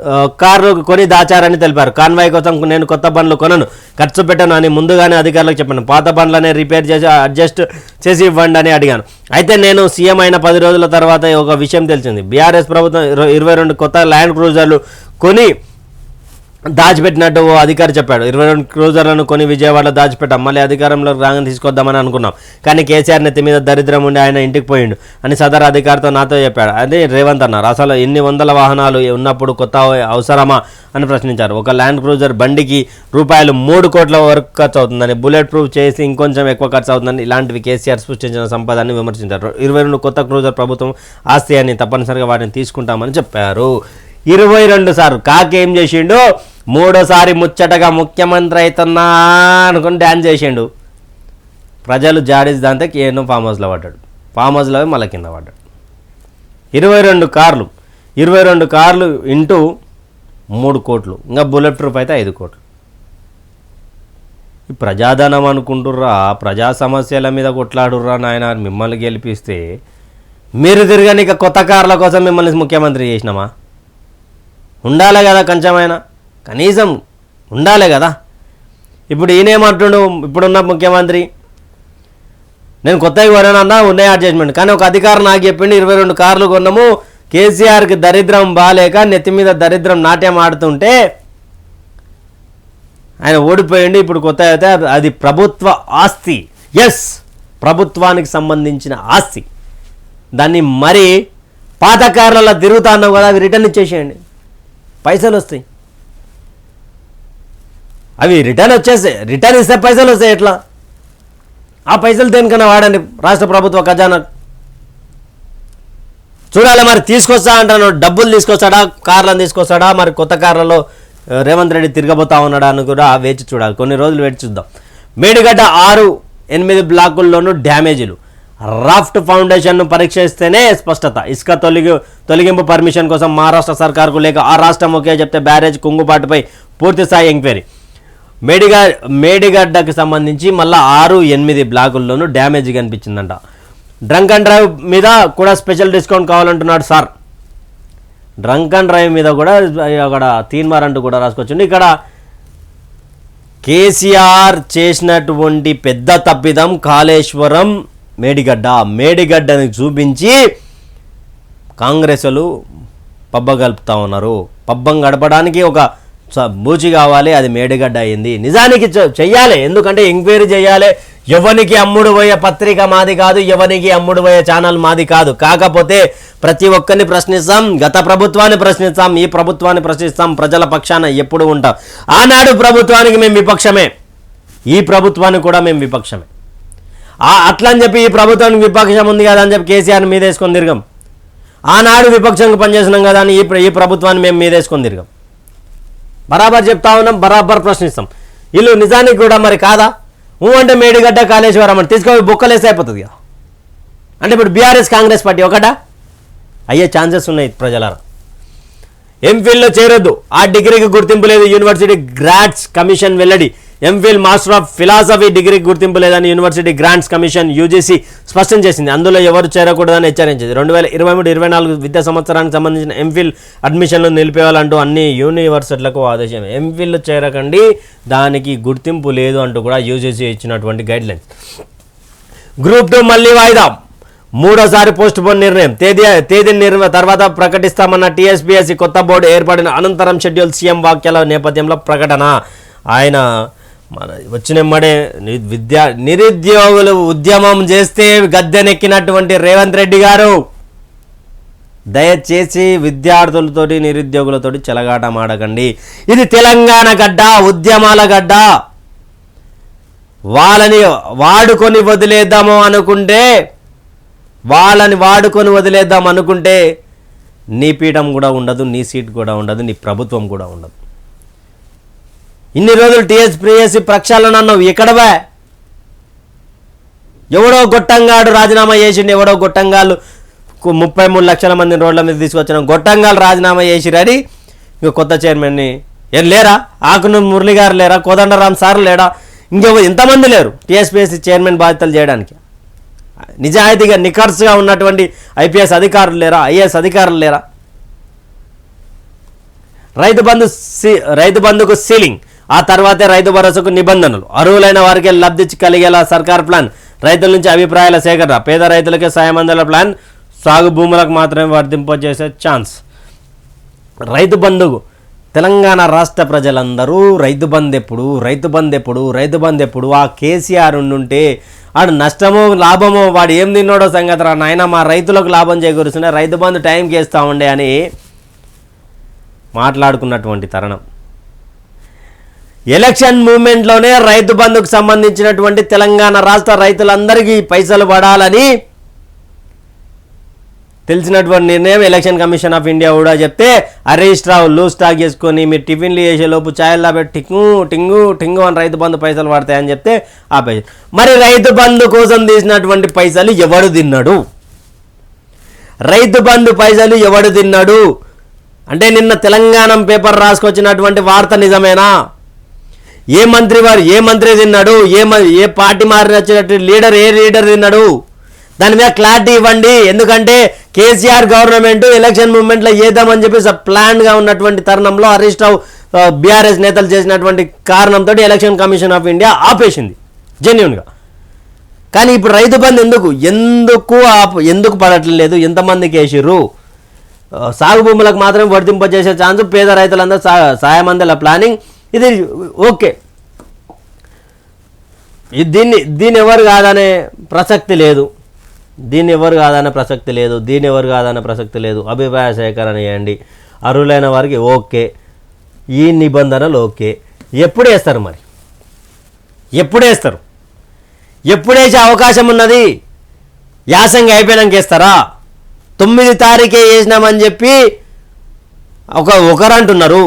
కార్లు కొని దాచారని తెలిపారు. కాన్వాయ్ కోసం నేను కొత్త బండ్లు కొనను, ఖర్చు పెట్టను అని ముందుగానే అధికారులకు చెప్పాను. పాత బండ్లనే రిపేర్ చేసి అడ్జస్ట్ చేసి ఇవ్వండి అని అడిగాను. అయితే నేను సీఎం అయిన 10 రోజుల తర్వాత ఒక విషయం తెలిసింది. బీఆర్ఎస్ ప్రభుత్వం 22 కొత్త ల్యాండ్ క్రూజర్లు కొని దాచిపెట్టినట్టు ఓ అధికారి చెప్పాడు. 22 క్రూజర్లను కొని విజయవాడలో దాచిపెట్టాం. మళ్ళీ అధికారంలోకి రాగానే తీసుకొద్దామని అనుకున్నాం. కానీ కేసీఆర్ నెత్తి మీద దరిద్రం ఉండి ఆయన ఇంటికి పోయిండు అని సదరు అధికారితో నాతో చెప్పాడు. అదే రేవంత్ అన్నారు. అసలు ఎన్ని వందల వాహనాలు ఉన్నప్పుడు కొత్త అవసరమా అని ప్రశ్నించారు. ఒక ల్యాండ్ క్రూజర్ బండికి ₹3 కోట్ల వరకు ఖర్చు అవుతుందని, బుల్లెట్ ప్రూఫ్ చేసి ఇంకొంచెం ఎక్కువ ఖర్చు అవుతుందని ఇలాంటివి కేసీఆర్ సృష్టించిన సంపదని విమర్శించారు. 22 కొత్త క్రూజర్ ప్రభుత్వం ఆస్తి అని, తప్పనిసరిగా వాటిని తీసుకుంటామని చెప్పారు. 22 సార్లు కాకేం చేసిండు, 3వసారి ముచ్చటగా ముఖ్యమంత్రి అవుతున్నా అనుకుని డ్యాన్స్ చేసిండు. ప్రజలు జాడీస్ దాంతో కేఎన్ఓ ఫామ్ హౌస్లో పడ్డాడు. ఫామ్ హౌస్లో మళ్ళీ కింద పడ్డాడు. 22 కార్లు ఇంటూ 3 కోట్లు, ఇంకా బుల్లెట్ ప్రూఫ్ అయితే 5 కోట్లు. ఈ ప్రజాధనం అనుకుంటుర్రా, ప్రజా సమస్యల మీద కొట్లాడుర్రా నాయన. మిమ్మల్ని గెలిపిస్తే మీరు తిరగనిక కొత్త కార్ల కోసం మిమ్మల్ని ముఖ్యమంత్రి చేసినామా? ఉండాలి కదా, కొంచెమైనా కనీసం ఉండాలి కదా. ఇప్పుడు ఈయనేమంటుండు, ఇప్పుడున్న ముఖ్యమంత్రి, నేను కొత్తగా కొనానన్నా ఉన్నాయి అడ్జస్ట్మెంట్, కానీ ఒక అధికారం నాకు చెప్పిండు 22 కార్లు కొన్నాము, కేసీఆర్కి దరిద్రం బాలేక నెత్తి మీద దరిద్రం నాట్యం ఆడుతుంటే ఆయన ఓడిపోయిండు. ఇప్పుడు కొత్త అయితే అది ప్రభుత్వ ఆస్తి. ఎస్, ప్రభుత్వానికి సంబంధించిన ఆస్తి. దాన్ని మరి పాత కార్లలో తిరుగుతా అన్నావు కదా, అవి రిటర్న్ ఇచ్చేసేయండి, పైసలు వస్తాయి. అవి రిటర్న్ ఇస్తే పైసలు వస్తాయి. ఎట్లా ఆ పైసలు దేనికన్నా వాడండి రాష్ట్ర ప్రభుత్వ ఖజానా. చూడాలి మరి తీసుకొస్తా అంటాను, డబ్బులు తీసుకొస్తాడా, కార్లను తీసుకొస్తాడా, మరి కొత్త కార్లలో రేవంత్ రెడ్డి తిరగబోతా ఉన్నాడా అని కూడా వేచి చూడాలి. కొన్ని రోజులు వేచి చూద్దాం. మేడిగడ్డ 6-8 బ్లాకుల్లోనూ డ్యామేజీలు, రాఫ్ట్ ఫౌండేషన్ను పరీక్షిస్తేనే స్పష్టత. ఇసుక తొలగింపు పర్మిషన్ కోసం మహారాష్ట్ర సర్కార్కు లేక ఆ రాష్ట్రం ఒకే చెప్తే బ్యారేజ్ కుంగుబాటుపై పూర్తిస్థాయి ఎంక్వైరీ. మేడిగడ్డకు సంబంధించి మళ్ళీ 6-8 బ్లాకుల్లోనూ డ్యామేజ్ కనిపించిందంట. డ్రంక్ అండ్ డ్రైవ్ మీద కూడా స్పెషల్ డిస్కౌంట్ కావాలంటున్నాడు సార్. డ్రంక్ అండ్ డ్రైవ్ మీద కూడా అక్కడ తీన్మార్ అంటూ కూడా రాసుకొచ్చింది. ఇక్కడ కేసీఆర్ చేసినటువంటి పెద్ద తప్పిదం కాళేశ్వరం మేడిగడ్డని చూపించి కాంగ్రెస్లు పబ్బ గలుపుతా ఉన్నారు. పబ్బం గడపడానికి ఒక బూచి కావాలి, అది మేడిగడ్డ అయింది. నిజానికి చెయ్యాలి, ఎందుకంటే ఎంక్వైరీ చేయాలి. ఎవరికి అమ్ముడు పోయే పత్రిక మాది కాదు, ఎవరికి అమ్ముడు పోయే ఛానల్ మాది కాదు. కాకపోతే ప్రతి ఒక్కరిని ప్రశ్నిస్తాం, గత ప్రభుత్వాన్ని ప్రశ్నిస్తాం, ఈ ప్రభుత్వాన్ని ప్రశ్నిస్తాం, ప్రజల పక్షాన ఎప్పుడు ఉంటాం. ఆనాడు ప్రభుత్వానికి మేము విపక్షమే, ఈ ప్రభుత్వానికి కూడా మేము విపక్షమే. అట్లా అని చెప్పి ఈ ప్రభుత్వానికి విపక్షం ఉంది కదా అని చెప్పి కేసీఆర్ని మీదేసుకొని తిరగం. ఆనాడు విపక్షంగా పనిచేసినాం కదా అని ఈ ప్రభుత్వాన్ని మేము మీదేసుకొని తిరగం. బరాబర్ చెప్తా ఉన్నాం, బరాబర్ ప్రశ్నిస్తాం. వీళ్ళు నిజానికి కూడా మరి కాదా? అంటే మేడిగడ్డ కాళేశ్వరం అని తీసుకొని బొక్కలేసి అయిపోతుంది కదా. అంటే ఇప్పుడు బీఆర్ఎస్ కాంగ్రెస్ పార్టీ ఒకటా? అయ్యే ఛాన్సెస్ ఉన్నాయి ప్రజలారా. ఎంఫిల్లో చేరొద్దు, ఆ డిగ్రీకి గుర్తింపు లేదు, యూనివర్సిటీ గ్రాంట్స్ కమిషన్ వెల్లడి. ఎంఫిల్ మాస్టర్ ఆఫ్ ఫిలాసఫీ డిగ్రీకి గుర్తింపు లేదని యూనివర్సిటీ గ్రాంట్స్ కమిషన్ యూజీసీ స్పష్టం చేసింది. అందులో ఎవరు చేరకూడదని హెచ్చరించింది. 2023-24 విద్యా సంవత్సరానికి సంబంధించిన ఎంఫిల్ అడ్మిషన్లు నిలిపేయాలంటూ అన్ని యూనివర్సిటీలకు ఆదేశం. ఎంఫిల్ చేరకండి, దానికి గుర్తింపు లేదు అంటూ కూడా యూజీసీ ఇచ్చినటువంటి గైడ్లైన్స్. గ్రూప్ 2 మళ్ళీ వాయిదా, మూడోసారి పోస్ట్ పోన్ నిర్ణయం. తేదీ తర్వాత ప్రకటిస్తామన్న టీఎస్పీఎస్సీ కొత్త బోర్డు ఏర్పడిన అనంతరం షెడ్యూల్. సీఎం వ్యాఖ్యల నేపథ్యంలో ప్రకటన. ఆయన వచ్చినమ్మడే నిరుద్యోగులు ఉద్యమం చేస్తే గద్దెనెక్కినటువంటి రేవంత్ రెడ్డి గారు దయచేసి విద్యార్థులతోటి నిరుద్యోగులతోటి చెలగాట మాడకండి. ఇది తెలంగాణ గడ్డ, ఉద్యమాల గడ్డ. వాళ్ళని వాడుకొని వదిలేద్దాం అనుకుంటే నీ పీఠం కూడా ఉండదు, నీ సీట్ కూడా ఉండదు, నీ ప్రభుత్వం కూడా ఉండదు. ఇన్ని రోజులు టీఎస్పీఎస్సీ ప్రక్షాళన అన్నావు, ఎక్కడవా? ఎవడో గొట్టంగాడు రాజీనామా చేసిండు, ఎవడో గొట్టంగాళ్ళు 33 లక్షల మంది రోడ్ల మీద తీసుకొచ్చిన గొట్టంగాళ్ళు రాజీనామా చేసిరని ఇక కొత్త చైర్మన్ని లేరా? ఆకునూరు మురళి గారు లేరా? కోదండరామ్ సార్ లేడా? ఎంతమంది లేరు టీఎస్పీఎస్సీ చైర్మన్ బాధ్యతలు చేయడానికి? నిజాయితీగా నిఖర్సుగా ఉన్నటువంటి ఐపీఎస్ అధికారులు లేరా? ఐఏఎస్ అధికారులు లేరా? రైతు బంధుకు సీలింగ్, ఆ తర్వాతే రైతు భరోసాకు నిబంధనలు. అర్హులైన వారికి లబ్ధి కలిగేలా సర్కార్ ప్లాన్. రైతుల నుంచి అభిప్రాయాల సేకరణ. పేద రైతులకే సాయం అందేలా ప్లాన్. సాగు భూములకు మాత్రమే వర్తింపజేసే ఛాన్స్. రైతు బంధుకు తెలంగాణ రాష్ట్ర ప్రజలందరూ రైతు బంధు ఎప్పుడు ఆ కేసీఆర్ ఉండుంటే ఆడు నష్టమో లాభమో వాడు ఏం తిన్నాడో సంగతి రా నాయన, మా రైతులకు లాభం చేకూరుస్తున్నా, రైతు బంధు టైంకి వేస్తూ ఉండే అని మాట్లాడుకున్నటువంటి తరుణం. ఎలక్షన్ మూమెంట్లోనే రైతు బంధుకు సంబంధించినటువంటి తెలంగాణ రాష్ట్ర రైతులందరికీ పైసలు పడాలని తెలిసినటువంటి నిర్ణయం ఎలక్షన్ కమిషన్ ఆఫ్ ఇండియా కూడా చెప్తే హరీష్ రావు లూజ్ స్టాక్ చేసుకొని మీరు టిఫిన్లు చేసేలోపు ఛాయల్లా పెట్టి టింగు అని రైతు బంధు పైసలు పడతాయని చెప్తే ఆ పైసలు. మరి రైతు బంధు కోసం తీసినటువంటి పైసలు ఎవడు తిన్నాడు? రైతు బంధు పైసలు ఎవడు తిన్నాడు అంటే నిన్న తెలంగాణ పేపర్ రాసుకొచ్చినటువంటి వార్త నిజమేనా? ఏ మంత్రి తిన్నాడు? ఏ పార్టీ మారిన వచ్చినట్టు లీడర్ తిన్నాడు? దాని మీద క్లారిటీ ఇవ్వండి. ఎందుకంటే కేసీఆర్ గవర్నమెంట్ ఎలక్షన్ మూమెంట్లో ఏద్దామని చెప్పి ప్లాన్గా ఉన్నటువంటి తరుణంలో హరీష్ రావు బీఆర్ఎస్ నేతలు చేసినటువంటి కారణంతో ఎలక్షన్ కమిషన్ ఆఫ్ ఇండియా ఆపేసింది జెన్యున్గా. కానీ ఇప్పుడు రైతు బంధు ఎందుకు పడట్లేదు? ఎంతమందికి వేసిర్రు? సాగు భూములకు మాత్రమే వర్తింపజేసే ఛాన్స్, పేద రైతులందరూ సాయం అందేలా ప్లానింగ్. ఇది ఓకే, దీన్ని ఎవరు కాదనే ప్రసక్తి లేదు. దీన్ని ఎవరు కాదనే ప్రసక్తి లేదు. అభిప్రాయ సేకరణ చేయండి, అర్హులైన వారికి ఓకే, ఈ నిబంధనలు ఓకే. ఎప్పుడు వేస్తారు? ఎప్పుడేసే అవకాశం ఉన్నది? యాసంగి అయిపోయినాక వేస్తారా? 9 తారీఖే వేసినామని చెప్పి ఒకరు అంటున్నారు.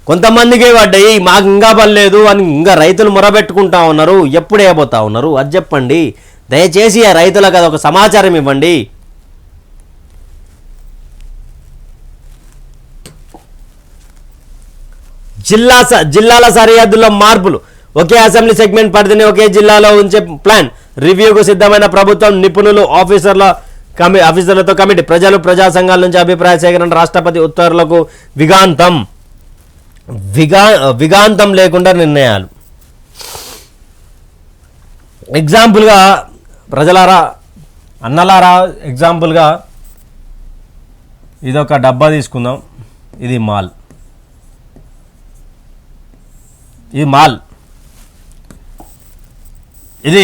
కొంతమందికే పడ్డాయి, మాకు ఇంకా పడలేదు అని ఇంకా రైతులు మొరబెట్టుకుంటా ఉన్నారు. ఎప్పుడు వేయబోతా ఉన్నారు అది చెప్పండి. దయచేసి ఆ రైతులకు అదొక సమాచారం ఇవ్వండి. జిల్లాల సరిహద్దుల్లో మార్పులు, ఒకే అసెంబ్లీ సెగ్మెంట్ పరిధిని ఒకే జిల్లాలో ఉంచే ప్లాన్, రివ్యూకు సిద్ధమైన ప్రభుత్వం, నిపుణులు, ఆఫీసర్లతో కమిటీ, ప్రజా సంఘాల నుంచి అభిప్రాయ సేకరణ, రాష్ట్రపతి ఉత్తర్వులకు విగాంతం లేకుండా నిర్ణయాలు. ఎగ్జాంపుల్గా ప్రజలారా, అన్నలారా, ఎగ్జాంపుల్గా ఇదొక డబ్బా తీసుకుందాం. ఇది మాల్, ఇది ఇది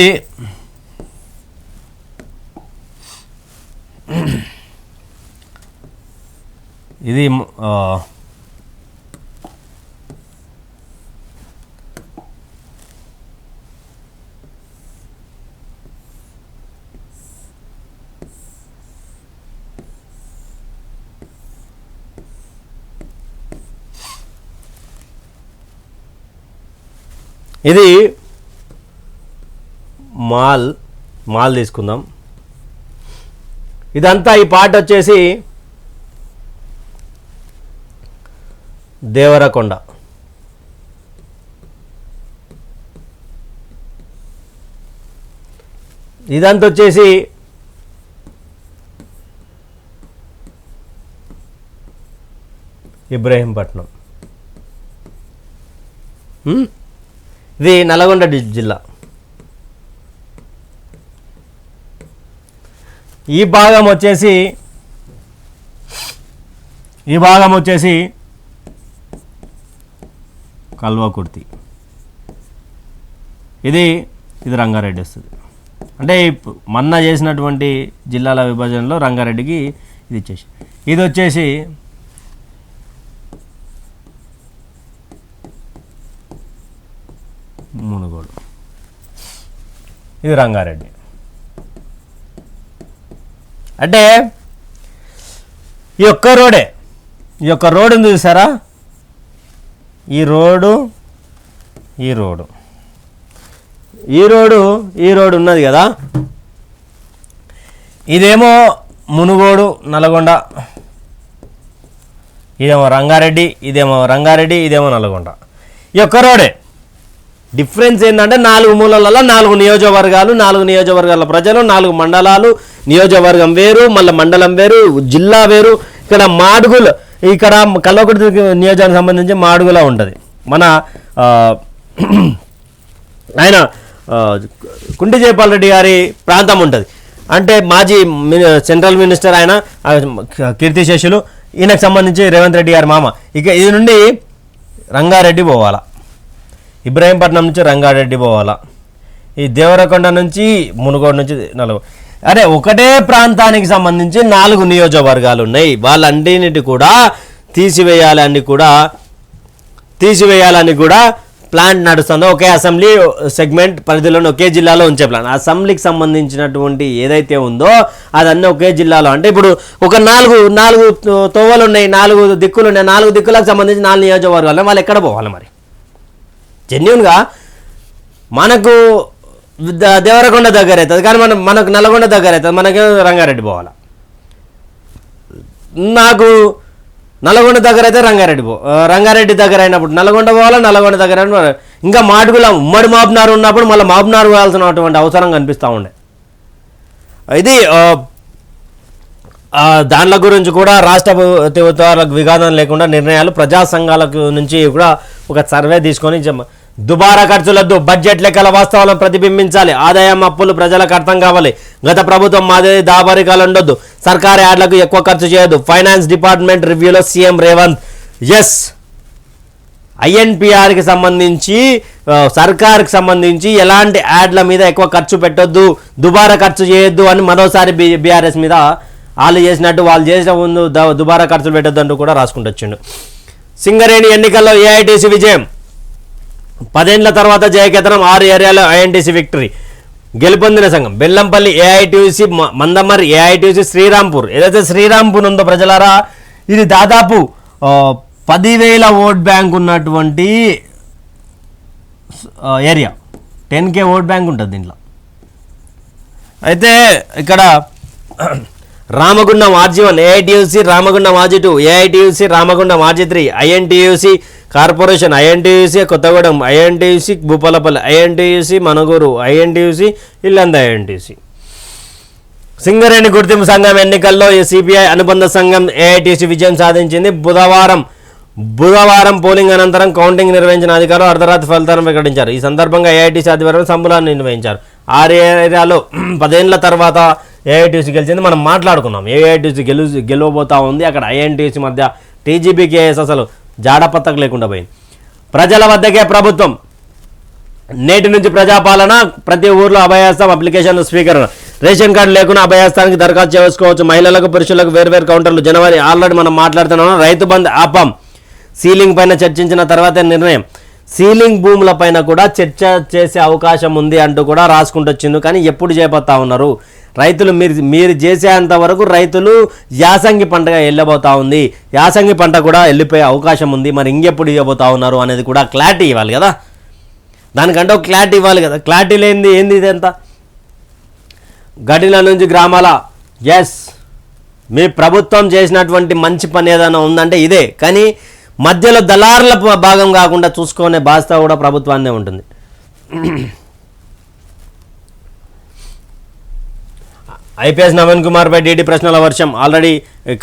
ఇది మాల్ తీసుకుందాం. ఇదంతా ఈ పాట వచ్చేసి దేవరకొండ. ఇదంతా వచ్చేసి ఇబ్రహీంపట్నం. ఇది నల్గొండ జిల్లా. ఈ భాగం వచ్చేసి కల్వకుర్తి. ఇది రంగారెడ్డి వస్తుంది. అంటే మొన్న చేసినటువంటి జిల్లాల విభజనలో రంగారెడ్డికి ఇది వచ్చేసి మునుగోడు. ఇది రంగారెడ్డి. అంటే ఈ యొక్క రోడ్ ఉంది చూసారా, ఈ రోడ్డు ఉన్నది కదా, ఇదేమో మునుగోడు నల్గొండ, ఇదేమో రంగారెడ్డి, ఇదేమో నల్గొండ. ఈ యొక్క రోడే. డిఫరెన్స్ ఏంటంటే 4 మూలలలో 4 నియోజకవర్గాలు, 4 నియోజకవర్గాల ప్రజలు, 4 మండలాలు, నియోజకవర్గం వేరు, మళ్ళీ మండలం వేరు, జిల్లా వేరు. ఇక్కడ మాడుగులు, ఇక్కడ కల్వకుర్తి నియోజకానికి సంబంధించి మాడుగులా ఉంటుంది. మన ఆయన కుంటి జయపాల్ రెడ్డి గారి ప్రాంతం ఉంటుంది. అంటే మాజీ సెంట్రల్ మినిస్టర్ ఆయన, కీర్తిశేషులు. ఈయనకు సంబంధించి రేవంత్ రెడ్డి గారి మామ. ఇక ఇది నుండి రంగారెడ్డి పోవాలా, ఇబ్రహీంపట్నం నుంచి రంగారెడ్డి పోవాలా, ఈ దేవరకొండ నుంచి మునుగోడు నుంచి అరే ఒకటే ప్రాంతానికి సంబంధించి 4 నియోజకవర్గాలు ఉన్నాయి. వాళ్ళన్నిటి కూడా తీసివేయాలని కూడా ప్లాన్ నడుస్తుందో. ఒకే అసెంబ్లీ సెగ్మెంట్ పరిధిలోని ఒకే జిల్లాలో ఉంచే ప్లాన్. అసెంబ్లీకి సంబంధించినటువంటి ఏదైతే ఉందో అదన్నీ ఒకే జిల్లాలో. అంటే ఇప్పుడు ఒక 4 తోవలు ఉన్నాయి, 4 దిక్కులు ఉన్నాయి. 4 దిక్కులకు సంబంధించి 4 నియోజకవర్గాలు. వాళ్ళు ఎక్కడ పోవాలి మరి? జెన్యున్గా మనకు దేవరకొండ దగ్గర అవుతుంది, కానీ మనకు నల్గొండ దగ్గర అవుతుంది, మనకి రంగారెడ్డి పోవాలి. నాకు నల్గొండ దగ్గర అయితే రంగారెడ్డి దగ్గర అయినప్పుడు నల్గొండ పోవాలి, నల్గొండ దగ్గర ఇంకా మాడుగుల ఉమ్మడి మాబ్నారు ఉన్నప్పుడు మళ్ళీ మాబ్నారు పోవాల్సినటువంటి అవసరం కనిపిస్తూ ఉండే. ఇది దానిల గురించి కూడా రాష్ట్రపతి ఉత్తర్వులకు విఘాతం లేకుండా నిర్ణయాలు. ప్రజా సంఘాలకు నుంచి కూడా ఒక సర్వే తీసుకొని దుబారా ఖర్చులద్దు, బడ్జెట్ లెక్కల వాస్తవాలను ప్రతిబింబించాలి, ఆదాయం అప్పులు ప్రజలకు అర్థం కావాలి, గత ప్రభుత్వం మాదిరి దాబరికాలు ఉండొద్దు, సర్కారు యాడ్లకు ఎక్కువ ఖర్చు చేయొద్దు, ఫైనాన్స్ డిపార్ట్మెంట్ రివ్యూలో సీఎం రేవంత్. ఎస్, ఐఎన్పిఆర్కి సంబంధించి సర్కార్కి సంబంధించి ఎలాంటి యాడ్ల మీద ఎక్కువ ఖర్చు పెట్టొద్దు, దుబారా ఖర్చు చేయొద్దు అని మరోసారి బీఆర్ఎస్ మీద వాళ్ళు చేసిన ముందు దుబారా ఖర్చులు పెట్టొద్దు అంటూ కూడా రాసుకుంటూ వచ్చిండు. సింగరేణి ఎన్నికల్లో ఏఐటీసీ విజయం, 10 ఏళ్ల తర్వాత జయకేతనం, 6 ఏరియాలో ఐఎన్టీసీ విక్టరీ. గెలుపొందిన సంఘం బెల్లంపల్లి ఏఐటీయూసీ, మందమర్రి ఏఐటీయూసీ, శ్రీరాంపూర్. ఏదైతే శ్రీరాంపూర్ ఉందో ప్రజలారా, ఇది దాదాపు 10,000 ఓట్ బ్యాంక్ ఉన్నటువంటి ఏరియా. 10K ఓట్ బ్యాంక్ ఉంటుంది దీంట్లో. అయితే ఇక్కడ Ramagundam RG1 AITUC, Ramagundam RG2 AITUC, Ramagundam RG3 INTUC corporation, INTUC Kothagudem, INTUC Bhupalpally, INTUC Manuguru, INTUC Illanda, INTUC. Singareni గుర్తింపు సంఘం ఎన్నికల్లో సిపిఐ అనుబంధ సంఘం ఏఐటీయూసీ విజయం సాధించింది. బుధవారం పోలింగ్ అనంతరం కౌంటింగ్ నిర్వహించిన అధికారులు అర్ధరాత్రి ఫలితాలను ప్రకటించారు. ఈ సందర్భంగా ఏఐటీసీ ఆధ్వర్యంలో సంబులాన్ని నిర్వహించారు. ఆ ఏరియాలో 10 ఏళ్ల తర్వాత ఏఐటీసీ గెలిచింది. మనం మాట్లాడుకున్నాం ఏఐటీసీ గెలవబోతా ఉంది. అక్కడ ఐఎన్టీసీ మధ్య టీజీబీ కేఎస్ అసలు జాడపత్తకు లేకుండా పోయింది. ప్రజల వద్దకే ప్రభుత్వం, నేటి నుంచి ప్రజాపాలన, ప్రతి ఊర్లో అభయహస్తం అప్లికేషన్లు స్వీకరణ, రేషన్ కార్డు లేకుండా అభయహస్తానికి దరఖాస్తు చేసుకోవచ్చు. మహిళలకు పురుషులకు వేర్వేరు కౌంటర్లు. జనవరి ఆల్రెడీ మనం మాట్లాడుతున్నాం. రైతు బంధు ఆపం, సీలింగ్ పైన చర్చించిన తర్వాత నిర్ణయం. సీలింగ్ భూముల పైన కూడా చర్చ చేసే అవకాశం ఉంది అంటూ కూడా రాసుకుంటూ వచ్చింది. కానీ ఎప్పుడు చేపడతా ఉన్నారు రైతులు? మీరు చేసేంత వరకు రైతులు యాసంగి పంటగా వెళ్ళబోతా ఉంది. యాసంగి పంట కూడా వెళ్ళిపోయే అవకాశం ఉంది. మరి ఇంకెప్పుడు ఇవ్వబోతా ఉన్నారు అనేది కూడా క్లారిటీ ఇవ్వాలి కదా. దానికంటే ఒక క్లారిటీ ఇవ్వాలి కదా. క్లారిటీ లేనిది ఏంది ఇదంతా? గడిల నుంచి గ్రామాల, ఎస్, మీ ప్రభుత్వం చేసినటువంటి మంచి పని ఏదైనా ఉందంటే ఇదే. కానీ మధ్యలో దళారుల భాగం కాకుండా చూసుకునే బాధ్యత కూడా ప్రభుత్వాన్నే ఉంటుంది. ఐపీఎస్ నవీన్ కుమార్పై డీడీ ప్రశ్నల వర్షం ఆల్రెడీ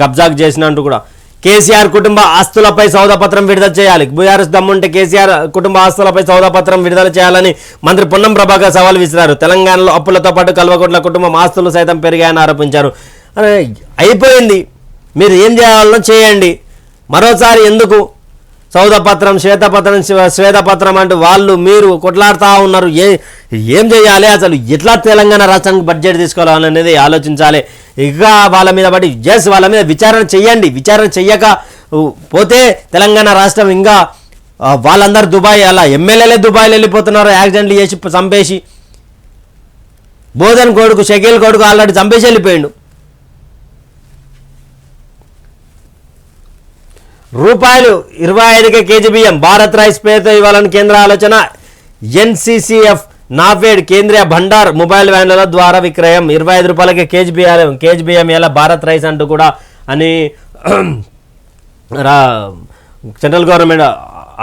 కబ్జాకు చేసినట్టు కూడా. కేసీఆర్ కుటుంబ ఆస్తులపై సౌదాపత్రం విడుదల చేయాలి. బీఆర్ఎస్ దమ్ముంటే కేసీఆర్ కుటుంబ ఆస్తులపై సౌదాపత్రం విడుదల చేయాలని మంత్రి పొన్నం ప్రభాకర్ సవాల్ విసిరారు. తెలంగాణలో అప్పులతో పాటు కల్వకుంట్ల కుటుంబం ఆస్తులు సైతం పెరిగాయని ఆరోపించారు. అయిపోయింది, మీరు ఏం చేయాలనో చేయండి. మరోసారి ఎందుకు సౌదపత్రం, శ్వేతపత్రం అంటూ వాళ్ళు మీరు కొట్లాడుతూ ఉన్నారు. ఏం చేయాలి అసలు? ఎట్లా తెలంగాణ రాష్ట్రానికి బడ్జెట్ తీసుకోవాలనేది ఆలోచించాలి. ఇక వాళ్ళ మీద పడి వాళ్ళ మీద విచారణ చెయ్యండి. విచారణ చెయ్యక పోతే తెలంగాణ రాష్ట్రం ఇంకా వాళ్ళందరూ దుబాయ్, అలా ఎమ్మెల్యేలే దుబాయ్లో వెళ్ళిపోతున్నారు యాక్సిడెంట్లు చేసి చంపేసి. బోధన్ కొడుకు, షకీల్ కొడుకు ఆల్రెడీ చంపేసి వెళ్ళిపోయిండు. ₹25 కేజీ బియ్యం భారత్ రైస్ పేరుతో ఇవ్వాలని కేంద్ర ఆలోచన. ఎన్సీసీఎఫ్, నాఫెడ్, కేంద్రీయ భండార్ మొబైల్ వ్యాన్ల ద్వారా విక్రయం. ₹25 కేజీ బియ్యం ఇలా భారత్ రైస్ అంటూ కూడా అని సెంట్రల్ గవర్నమెంట్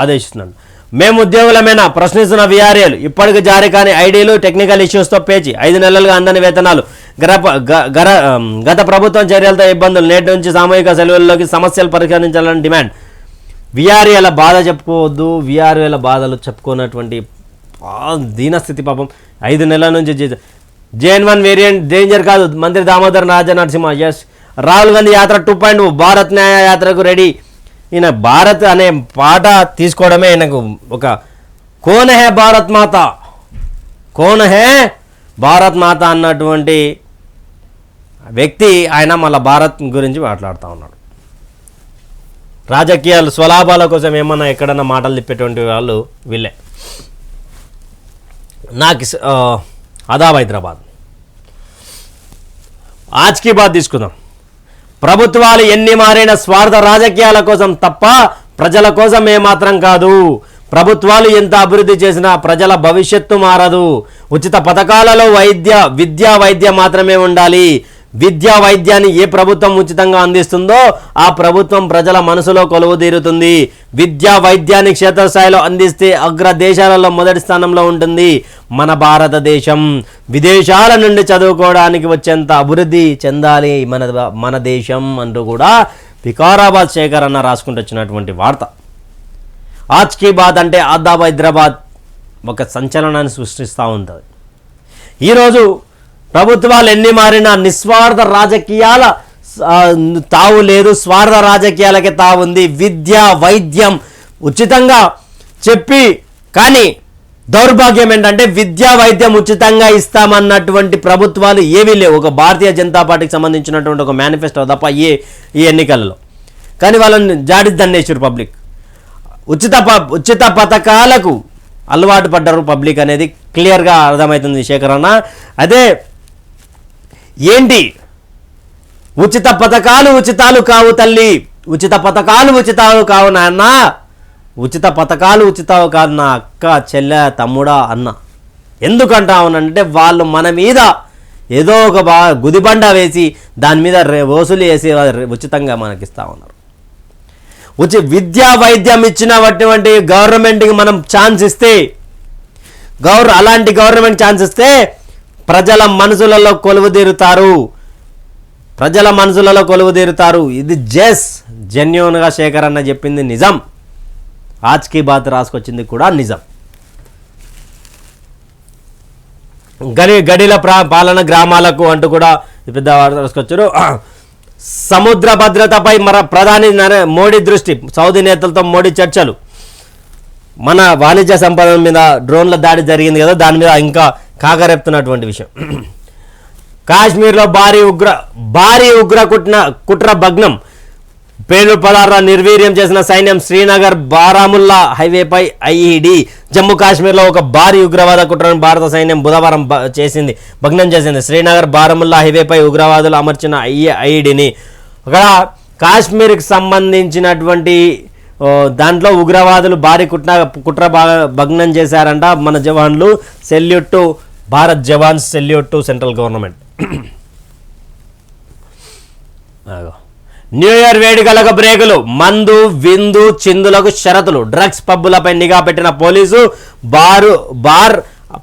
ఆదేశిస్తున్నాడు. మేము ఉద్యోగులమేనా ప్రశ్నిస్తున్న వీఆర్ఏలు. ఇప్పటికి జారీ కాని ఐడీలు, టెక్నికల్ ఇష్యూస్తో పేచి. 5 నెలలుగా అందని వేతనాలు. గత ప్రభుత్వం చర్యలతో ఇబ్బందులు. నేటి నుంచి సామూహిక సెలవుల్లోకి సమస్యలు పరిష్కరించాలని డిమాండ్. వీఆర్ఏల బాధ చెప్పుకోవద్దు. వీఆర్ఏల బాధలు చెప్పుకున్నటువంటి దీనస్థితి పాపం. 5 నెలల నుంచి JN1 వేరియంట్ డేంజర్ కాదు. మంత్రి దామోదర్ రాజనరసింహ. ఎస్, రాహుల్ గాంధీ యాత్ర 2.0 భారత్ న్యాయ యాత్రకు రెడీ. ఈయన భారత్ అనే పాట తీసుకోవడమే ఈయనకు ఒక కోన్ హే భారత్ మాత, కోన్ హే భారత్ మాత అన్నటువంటి వ్యక్తి ఆయన మళ్ళీ భారత్ గురించి మాట్లాడుతూ ఉన్నాడు. రాజకీయాలు స్వలాభాల కోసం ఏమన్నా ఎక్కడన్నా మాటలు తిప్పేటువంటి వాళ్ళు వీళ్ళే. నాకు ఆదాబ్ హైదరాబాద్. ఆజ్కి బాత్ తీసుకుందాం. ప్రభుత్వాలు ఎన్ని మారిన స్వార్థ రాజకీయాల కోసం తప్ప ప్రజల కోసం ఏమాత్రం కాదు. ప్రభుత్వాలు ఎంత అభివృద్ధి చేసినా ప్రజల భవిష్యత్తు మారదు. ఉచిత పథకాలలో వైద్య మాత్రమే ఉండాలి. విద్యా వైద్యాన్ని ఏ ప్రభుత్వం ఉచితంగా అందిస్తుందో ఆ ప్రభుత్వం ప్రజల మనసులో కొలువు తీరుతుంది. విద్యా వైద్యాన్ని క్షేత్రస్థాయిలో అందిస్తే అగ్ర దేశాలలో మొదటి స్థానంలో ఉంటుంది మన భారతదేశం. విదేశాల నుండి చదువుకోవడానికి వచ్చేంత అభివృద్ధి చెందాలి మన దేశం అంటూ కూడా వికారాబాద్ శేఖర్ అన్న రాసుకుంటూ వచ్చినటువంటి వార్త. ఆజ్ కీ బాత్ అంటే ఆదాబ్ హైదరాబాద్ ఒక సంచలనాన్ని సృష్టిస్తూ ఉంటుంది. ఈరోజు ప్రభుత్వాలు ఎన్ని మారినా నిస్వార్థ రాజకీయాల తావు లేదు, స్వార్థ రాజకీయాలకే తావుంది. విద్య వైద్యం ఉచితంగా చెప్పి, కానీ దౌర్భాగ్యం ఏంటంటే విద్యా వైద్యం ఉచితంగా ఇస్తామన్నటువంటి ప్రభుత్వాలు ఏవీ లేవు. ఒక భారతీయ జనతా పార్టీకి సంబంధించినటువంటి ఒక మేనిఫెస్టో తప్ప ఈ ఎన్నికలలో. కానీ వాళ్ళని జాడిద్దన్నేశ్వరు పబ్లిక్. ఉచిత పథకాలకు అలవాటు పడ్డారు పబ్లిక్ అనేది క్లియర్గా అర్థమవుతుంది శేఖర్ అన్న. అదే ఏంటి ఉచిత పథకాలు ఉచితాలు కావు తల్లి, ఉచిత పథకాలు ఉచితాలు కావు నాన్న, ఉచిత పథకాలు ఉచితాలు కాదు నా అక్క చెల్లె తమ్ముడా అన్న. ఎందుకంటావునంటే వాళ్ళు మన మీద ఏదో ఒక గుదిబండ వేసి దాని మీద వసూలు చేసి ఉచితంగా మనకిస్తా ఉన్నారు. విద్యా వైద్యం ఇచ్చినటువంటి గవర్నమెంట్కి మనం ఛాన్స్ ఇస్తే, అలాంటి గవర్నమెంట్ ఛాన్స్ ఇస్తే ప్రజల మనసులలో కొలువుదీరుతారు, ప్రజల మనసులలో కొలువుదీరుతారు. ఇది జెన్యూన్గా శేఖర్ అన్న చెప్పింది నిజం, ఆజ్ కీ బాత్ రాసుకొచ్చింది కూడా నిజం. గడిల పాలన గ్రామాలకు అంటూ కూడా పెద్ద రాసుకొచ్చారు. సముద్ర భద్రతపై ప్రధాని మోడీ దృష్టి, సౌదీ నేతలతో మోడీ చర్చలు. మన వాణిజ్య సంపద మీద డ్రోన్ల దాడి జరిగింది కదా, దాని మీద ఇంకా కాకరేపుతున్నటువంటి విషయం. కాశ్మీర్లో భారీ ఉగ్ర కుట్ర భగ్నం, పేలుడు పదార్థాల నిర్వీర్యం చేసిన సైన్యం. శ్రీనగర్ బారాముల్లా హైవేపై ఐఈడి. జమ్మూ కాశ్మీర్లో ఒక భారీ ఉగ్రవాద కుట్రను భారత సైన్యం బుధవారం భగ్నం చేసింది. శ్రీనగర్ బారాముల్లా హైవేపై ఉగ్రవాదులు అమర్చిన ఐఈడిని అక్కడ కాశ్మీర్కి సంబంధించినటువంటి దాంట్లో ఉగ్రవాదులు భారీ కుట్ర భగ్నం చేశారంట మన జవాన్లు. Salute to Bharat jawans, salute to central government. New year వేడుకలకు బ్రేకులు, మందు విందు చిందులకు షరతులు. డ్రగ్స్ పబ్బులపై నిఘా పెట్టిన పోలీసు, బార్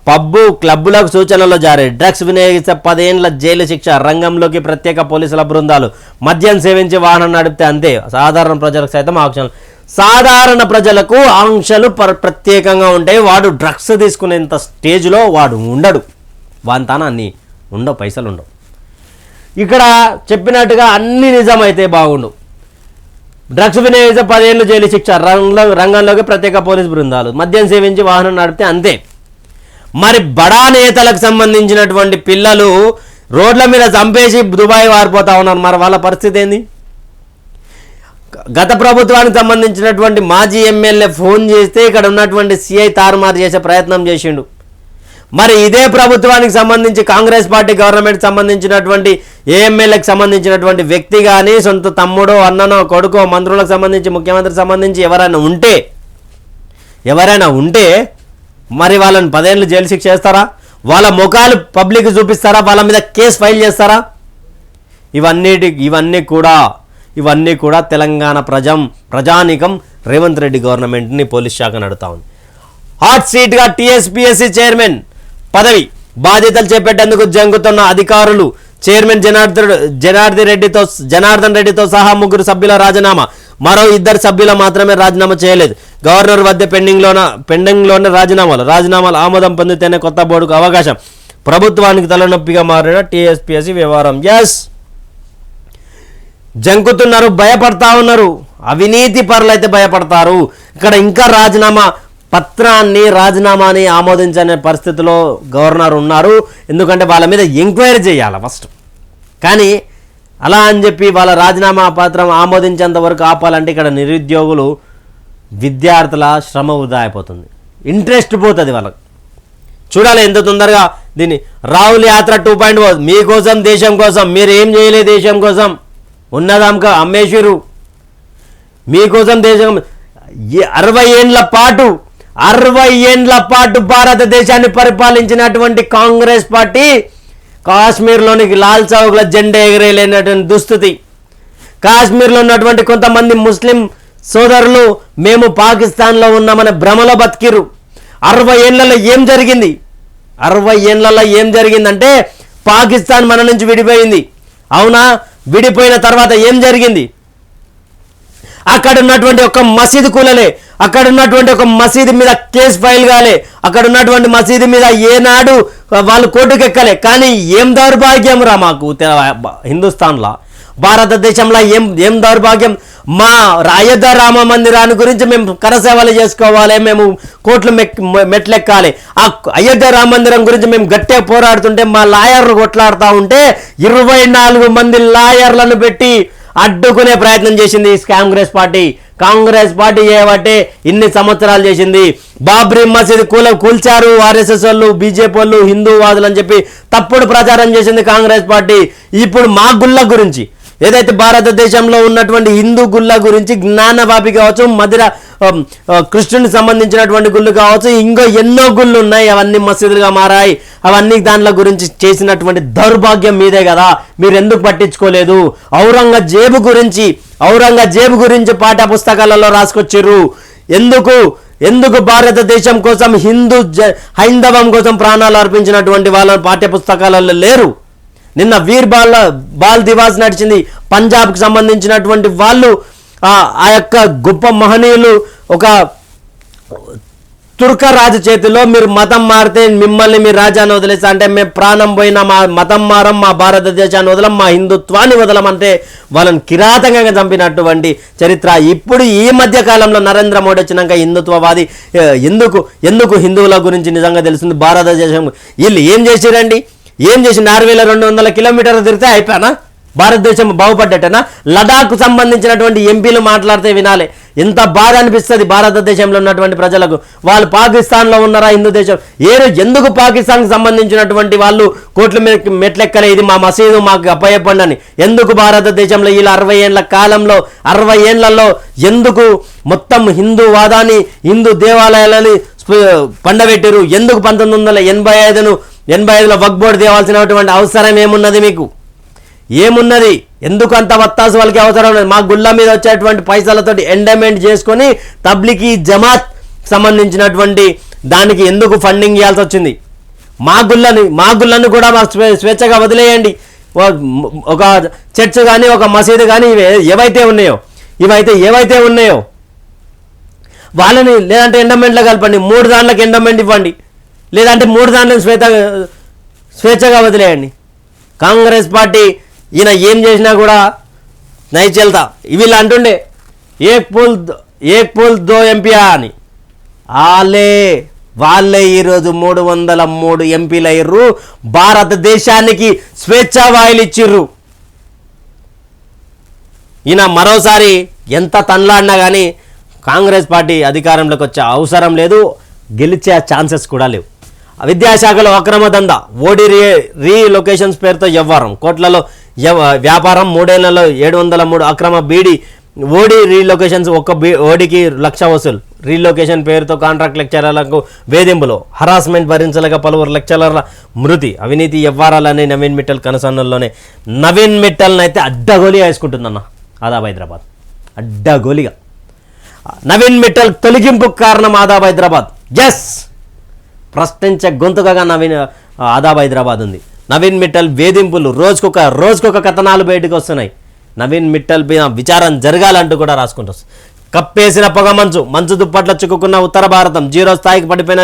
పబ్బు క్లబ్బులకు సూచనలు జారీ. డ్రగ్స్ వినియోగిస్తే 10 ఏళ్ల జైలు శిక్ష. రంగంలోకి ప్రత్యేక పోలీసుల బృందాలు. మద్యం సేవించి వాహనం నడిపితే అంతే. సాధారణ ప్రజలకు సైతం ఆంక్షలు. సాధారణ ప్రజలకు ఆంక్షలు ప్రత్యేకంగా ఉంటాయి. వాడు డ్రగ్స్ తీసుకునేంత స్టేజ్లో వాడు ఉండడు, వాంతాన అన్నీ ఉండవు, పైసలు ఉండవు. ఇక్కడ చెప్పినట్టుగా అన్ని నిజమైతే బాగుండు. డ్రగ్స్ వినియోగిస్తే 10 ఏళ్ళు జైలు శిక్ష. రంగంలోకి ప్రత్యేక పోలీసు బృందాలు. మద్యం సేవించి వాహనం నడిపితే అంతే. మరి బడా నేతలకు సంబంధించినటువంటి పిల్లలు రోడ్ల మీద చంపేసి దుబాయ్ వారిపోతా ఉన్నారు. మరి వాళ్ళ పరిస్థితి ఏంది? గత ప్రభుత్వానికి సంబంధించినటువంటి మాజీ ఎమ్మెల్యే ఫోన్ చేస్తే ఇక్కడ ఉన్నటువంటి సిఐ తారుమారు చేసే ప్రయత్నం చేసిండు. మరి ఇదే ప్రభుత్వానికి సంబంధించి కాంగ్రెస్ పార్టీ గవర్నమెంట్ సంబంధించినటువంటి ఎమ్మెల్యేకి సంబంధించినటువంటి వ్యక్తి కానీ, సొంత తమ్ముడో అన్ననో కొడుకో, మంత్రులకు సంబంధించి, ముఖ్యమంత్రికి సంబంధించి ఎవరైనా ఉంటే మరి వాళ్ళని 10 ఏళ్ళు జైలు శిక్ష చేస్తారా? వాళ్ళ ముఖాలు పబ్లిక్ చూపిస్తారా? వాళ్ళ మీద కేసు ఫైల్ చేస్తారా? ఇవన్నీ కూడా తెలంగాణ ప్రజానీకం రేవంత్ రెడ్డి గవర్నమెంట్ని పోలీస్ శాఖ నడుతా ఉంది. హాట్ సీట్గా టీఎస్పీఎస్సీ చైర్మన్ పదవి బాధ్యతలు చేపట్టేందుకు జంగుతున్న అధికారులు. చైర్మన్ జనార్దన్ రెడ్డితో సహా 3 సభ్యుల రాజీనామా. మరో 2 సభ్యులు మాత్రమే రాజీనామా చేయలేదు. గవర్నర్ వద్ద పెండింగ్లోనే రాజీనామాలు ఆమోదం పొందితేనే కొత్త బోర్డుకు అవకాశం. ప్రభుత్వానికి తలనొప్పిగా మారిన టీఎస్పీఎస్సీ వ్యవహారం. జంకుతున్నారు, భయపడతా ఉన్నారు. అవినీతి పరులు అయితే భయపడతారు. ఇక్కడ ఇంకా రాజీనామాని ఆమోదించనే పరిస్థితిలో గవర్నర్ ఉన్నారు. ఎందుకంటే వాళ్ళ మీద ఎంక్వైరీ చేయాలి ఫస్ట్. కానీ అలా అని చెప్పి వాళ్ళ రాజీనామా పత్రం ఆమోదించేంత వరకు ఆపాలంటే ఇక్కడ నిరుద్యోగులు, విద్యార్థుల శ్రమ వృధా అయిపోతుంది, ఇంట్రెస్ట్ పోతుంది వాళ్ళకి. చూడాలి ఎంత తొందరగా దీన్ని. రాహుల్ యాత్ర 2.0 మీకోసం, దేశం కోసం. మీరు ఏం చేయలేదు దేశం కోసం, ఉన్నదాంక అమ్మేశ్వరు మీకోసం. దేశం 60 ఏండ్ల పాటు భారతదేశాన్ని పరిపాలించినటువంటి కాంగ్రెస్ పార్టీ కాశ్మీర్లోని లాల్ చౌక్లో జెండా ఎగరేలేనటువంటి దుస్థితి. కాశ్మీర్లో ఉన్నటువంటి కొంతమంది ముస్లిం సోదరులు మేము పాకిస్తాన్లో ఉన్నామనే భ్రమలో బతికిరు. 60 ఏళ్లలో ఏం జరిగింది? 60 ఏళ్లలో ఏం జరిగిందంటే పాకిస్తాన్ మన నుంచి విడిపోయింది. అవునా? విడిపోయిన తర్వాత ఏం జరిగింది? అక్కడ ఉన్నటువంటి ఒక మసీదు కూలలే, అక్కడ ఉన్నటువంటి ఒక మసీదు మీద కేసు ఫైల్ కాలే, అక్కడ ఉన్నటువంటి మసీదు మీద ఏనాడు వాళ్ళు కోర్టుకు ఎక్కలే. కానీ ఏం దౌర్భాగ్యం రా మాకు హిందుస్థాన్లో, భారతదేశంలో ఏం దౌర్భాగ్యం. మా అయోధ్య రామ మందిరాన్ని గురించి మేము కరసేవలు చేసుకోవాలి, మేము కోట్లు మెట్లెక్కాలి. ఆ అయోధ్య రామ మందిరం గురించి మేము గట్టిగా పోరాడుతుంటే మా లాయర్లు కొట్లాడుతూ ఉంటే 24 మంది లాయర్లను పెట్టి అడ్డుకునే ప్రయత్నం చేసింది కాంగ్రెస్ పార్టీ చేయబట్టే ఇన్ని సంవత్సరాలు చేసింది. బాబ్రీ మసీద్ కూల్చారు ఆర్ఎస్ఎస్ వాళ్ళు, బీజేపీ వాళ్ళు, హిందూవాదులు అని చెప్పి తప్పుడు ప్రచారం చేసింది కాంగ్రెస్ పార్టీ. ఇప్పుడు మా గుళ్ళ గురించి, ఏదైతే భారతదేశంలో ఉన్నటువంటి హిందూ గుళ్ళ గురించి, జ్ఞానవాపి కావచ్చు, మధుర కృష్ణునికి సంబంధించినటువంటి గుళ్ళు కావచ్చు, ఇంకా ఎన్నో గుళ్ళు ఉన్నాయి, అవన్నీ మసీదులుగా మారాయి. అవన్నీ దాంట్లో గురించి చేసినటువంటి దౌర్భాగ్యం మీదే కదా, మీరు ఎందుకు పట్టించుకోలేదు? ఔరంగజేబు గురించి పాఠ్య పుస్తకాలలో రాసుకొచ్చిర్రు. ఎందుకు భారతదేశం కోసం హైందవం కోసం ప్రాణాలు అర్పించినటువంటి వాళ్ళ పాఠ్య పుస్తకాలలో లేరు? నిన్న బాల్ దివాస్ నడిచింది. పంజాబ్కి సంబంధించినటువంటి వాళ్ళు ఆ యొక్క గొప్ప మహనీయులు ఒక తుర్క రాజు చేతిలో మీరు మతం మారితే మిమ్మల్ని మీ రాజ్యాన్ని వదిలేస్తా అంటే, మేము ప్రాణం పోయినా మా మతం మారం, మా భారతదేశాన్ని వదలం, మా హిందుత్వాన్ని వదలమంటే వాళ్ళని కిరాతకంగా చంపినటువంటి చరిత్ర. ఇప్పుడు ఈ మధ్య కాలంలో నరేంద్ర మోడీ వచ్చినాక హిందుత్వవాది ఎందుకు హిందువుల గురించి నిజంగా తెలుస్తుంది. భారతదేశం వీళ్ళు ఏం చేసిరండి? 6200 కిలోమీటర్లు తిరిగితే అయిపోయానా? భారతదేశం బాగుపడ్డట్టేనా? లడాఖ్కు సంబంధించినటువంటి ఎంపీలు మాట్లాడితే వినాలి. ఎంత బాధ అనిపిస్తుంది భారతదేశంలో ఉన్నటువంటి ప్రజలకు. వాళ్ళు పాకిస్తాన్లో ఉన్నారా? హిందూ దేశం ఎందుకు పాకిస్తాన్కి సంబంధించినటువంటి వాళ్ళు కోట్ల మెట్లెక్కలే, ఇది మా మసీదు మాకు అప్పయ్యప్పండి అని ఎందుకు భారతదేశంలో వీళ్ళు 60 ఏళ్లలో ఎందుకు మొత్తం హిందూ వాదాన్ని, హిందూ దేవాలయాలని పండబెట్టారు? ఎందుకు 1985లో వక్ఫ్ బోర్డు తేవాల్సినటువంటి అవసరం ఏమున్నది? మీకు ఏమున్నది? ఎందుకు అంత వత్తాసు వాళ్ళకి అవసరం లేదు? మా గుళ్ళ మీద వచ్చేటువంటి పైసలతోటి ఎండమెంట్ చేసుకొని తబ్లిగీ జమాత్ సంబంధించినటువంటి దానికి ఎందుకు ఫండింగ్ ఇవ్వాల్సి వచ్చింది? మా గుళ్ళను కూడా స్వేచ్ఛగా వదిలేయండి. ఒక చర్చ్ కానీ, ఒక మసీదు కానీ, ఏవైతే ఉన్నాయో వాళ్ళని లేదంటే ఎండమెంట్లో కలపండి, 3 దాంట్లకు ఎండమెంట్ ఇవ్వండి, లేదంటే 3 దాంట్లకు స్వేచ్ఛగా వదిలేయండి. కాంగ్రెస్ పార్టీ ఈయన ఏం చేసినా కూడా నై చెల్తా. వీళ్ళు అంటుండే ఏక్ పూల్ దో ఎంపీయా అని. వాళ్ళే ఈరోజు 303 ఎంపీలు అయ్యారు. భారతదేశానికి స్వేచ్ఛా వాయులు ఇచ్చిర్రు. ఈయన మరోసారి ఎంత తన్లాడినా కానీ కాంగ్రెస్ పార్టీ అధికారంలోకి వచ్చే అవసరం లేదు, గెలిచే ఛాన్సెస్ కూడా లేవు. విద్యాశాఖలో అక్రమ దందా, ఓడి రీలొకేషన్స్ పేరుతో వ్యవహారం, కోట్లలో వ్యాపారం, 3 ఏళ్లలో 703 అక్రమ బీడీ ఓడి రీలొకేషన్స్, ఒక్క ఓడికి 1,00,000 వసూలు. రీలొకేషన్ పేరుతో కాంట్రాక్ట్ లెక్చరర్లకు వేధింపులు, హరాస్మెంట్ భరించలేక పలువురు లెక్చరర్ల మృతి, అవినీతి వ్యవహారాలనే నవీన్ మిట్టల్ కనసన్నల్లోనే. నవీన్ మిట్టల్ని అయితే అడ్డగోలిగా వేసుకుంటుందన్న ఆదాబ్ హైదరాబాద్, అడ్డగోలిగా. నవీన్ మిట్టల్ తొలగింపుకు కారణం ఆదాబ్ హైదరాబాద్. ఎస్, ప్రశ్నించే గొంతుగా ఆదాబ్ హైదరాబాద్ ఉంది. నవీన్ మిట్టల్ వేధింపులు, రోజుకొక కథనాలు బయటకు వస్తున్నాయి. నవీన్ మిట్టల్ విచారం జరగాలంటూ కూడా రాసుకుంటూ వస్తుంది. కప్పేసిన పొగ మంచు దుప్పట్ల చిక్కుకున్న ఉత్తర భారతం, 0 స్థాయికి పడిపోయిన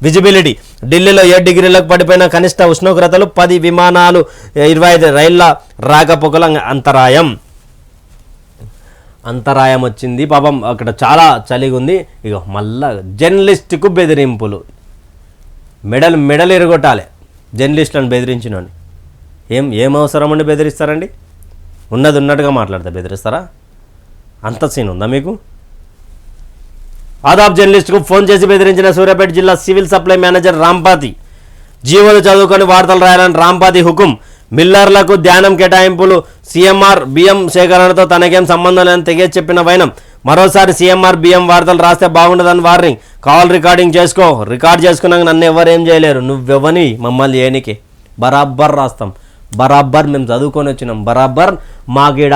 విజిబిలిటీ, ఢిల్లీలో 7 డిగ్రీలకు పడిపోయిన కనిష్ట ఉష్ణోగ్రతలు, 10 విమానాలు, 25 రైళ్ల రాకపోకల అంతరాయం వచ్చింది. పాపం అక్కడ చాలా చలిగా ఉంది. ఇక మళ్ళా జర్నలిస్టుకు బెదిరింపులు, మెడలు ఎరగొట్టాలి జర్నలిస్టులను బెదిరించినండి. ఏం అవసరం అండి బెదిరిస్తారండి? ఉన్నది ఉన్నట్టుగా మాట్లాడితే బెదిరిస్తారా? అంత సీన్ ఉందా మీకు? ఆదాబ్ జర్నలిస్టుకు ఫోన్ చేసి బెదిరించిన సూర్యాపేట జిల్లా సివిల్ సప్లై మేనేజర్ రాంపాతి. జీవోలు చదువుకొని వార్తలు రాయాలని రాంపాతి హుకుం. మిల్లర్లకు ధ్యానం కేటాయింపులు, సీఎంఆర్ బియ్యం సేకరణతో తనకేం సంబంధం లేదని తెగేసి చెప్పిన వైనం. మరోసారి సీఎంఆర్ బియ్యం వార్తలు రాస్తే బాగుండదని వార్నింగ్. కాల్ రికార్డ్ చేసుకున్నాక నన్ను ఎవరేం చేయలేరు. నువ్వెవని మమ్మల్ని చేయనికే? బరాబర్ రాస్తాం, బరాబర్ మేము చదువుకొని వచ్చినాం, బరాబర్ మాకిడ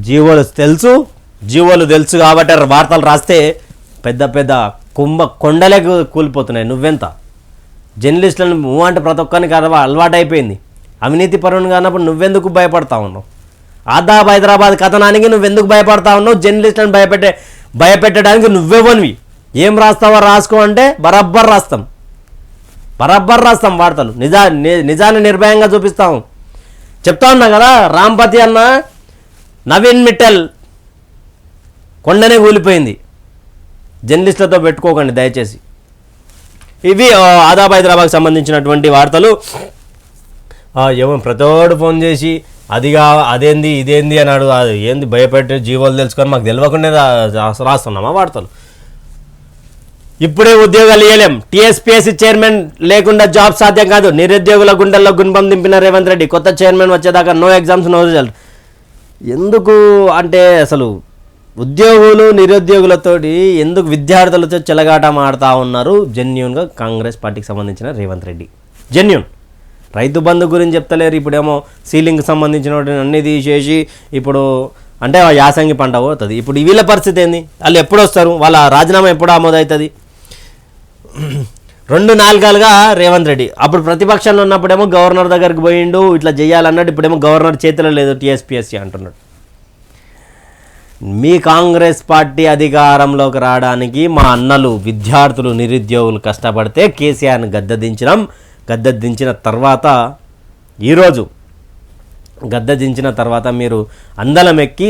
జీవోలు తెలుసు కాబట్టి వార్తలు రాస్తే పెద్ద కొండలే కూలిపోతున్నాయి. నువ్వెంత జర్నలిస్టులను అంటే ప్రతి ఒక్కరికి అలవాటు అయిపోయింది. అవినీతి పరువును కానప్పుడు నువ్వెందుకు భయపడతా ఉన్నావు? ఆదాబ్ హైదరాబాద్ కథనానికి నువ్వెందుకు భయపడతా ఉన్నావు? జర్నలిస్టులను భయపెట్టడానికి నువ్వెవనివి? ఏం రాస్తావో రాసుకో అంటే బరాబర్ రాస్తాం వార్తలు, నిజాన్ని నిర్భయంగా చూపిస్తాము. చెప్తా ఉన్నా కదా, రాంపతి అన్న నవీన్ మిట్టల్ కొండనే కూలిపోయింది. జర్నలిస్టులతో పెట్టుకోకండి దయచేసి. ఇవి ఆదాబ్ హైదరాబాద్కి సంబంధించినటువంటి వార్తలు. ప్రతోడు ఫోన్ చేసి అదేంది ఇదేంది అని అడుగు, అది ఏంది భయపెట్టే జీవోలు తెలుసుకొని మాకు తెలియకుండా రాస్తున్నామా వార్తలు. ఇప్పుడే ఉద్యోగాలు ఇవ్వలేం, టీఎస్పీఎస్సీ చైర్మన్ లేకుండా జాబ్ సాధ్యం కాదు, నిరుద్యోగుల గుండెల్లో గుణపం దింపిన రేవంత్ రెడ్డి. కొత్త చైర్మన్ వచ్చేదాకా నో ఎగ్జామ్స్ నో రిజల్ట్. ఎందుకు అంటే అసలు ఉద్యోగులు నిరుద్యోగులతోటి ఎందుకు విద్యార్థులతో చెలగాటం ఆడుతూ ఉన్నారు జెన్యూన్గా కాంగ్రెస్ పార్టీకి సంబంధించిన రేవంత్ రెడ్డి. జెన్యూన్ రైతు బంధు గురించి చెప్తలేరు, ఇప్పుడేమో సీలింగ్కి సంబంధించిన అన్నీ తీసేసి ఇప్పుడు అంటే యాసంగి పంట పోతుంది. ఇప్పుడు వీళ్ళ పరిస్థితి ఏంది, వాళ్ళు ఎప్పుడు వస్తారు, వాళ్ళ రాజీనామా ఎప్పుడు ఆమోదవుతుంది. 2 నాలుగాలుగా రేవంత్ రెడ్డి అప్పుడు ప్రతిపక్షంలో ఉన్నప్పుడేమో గవర్నర్ దగ్గరికి పోయిండు ఇట్లా చేయాలన్నాడు, ఇప్పుడేమో గవర్నర్ చేతిలో లేదు టీఎస్పీఎస్సీ అంటున్నాడు. మీ కాంగ్రెస్ పార్టీ అధికారంలోకి రావడానికి మా అన్నలు విద్యార్థులు నిరుద్యోగులు కష్టపడితే కేసీఆర్ని గద్దె దించిన తర్వాత ఈరోజు గద్దె దించిన తర్వాత మీరు అందలం ఎక్కి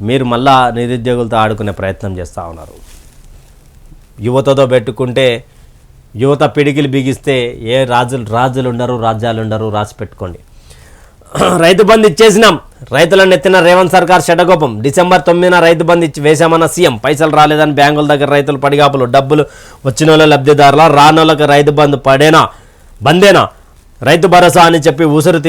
మీరు మళ్ళా నిరుద్యోగులతో ఆడుకునే ప్రయత్నం చేస్తూ ఉన్నారు. యువతతో పెట్టుకుంటే యువత పిడికిలు బిగిస్తే ఏ రాజులు ఉండరు, రాజ్యాలు ఉండరు, రాసి పెట్టుకోండి. రైతు బంధు ఇచ్చేసినాం, రైతులను ఎత్తిన రేవంత్ సర్కార్ షడగోపం. డిసెంబర్ 9న రైతు బంధు ఇచ్చి వేశామన్న సీఎం. పైసలు రాలేదని బ్యాంకుల దగ్గర రైతులు పడిగాపులు. డబ్బులు వచ్చిన వాళ్ళ లబ్ధిదారుల, రానోళ్ళకి రైతు బంధు బందేనా రైతు భరోసా అని చెప్పి ఉసురు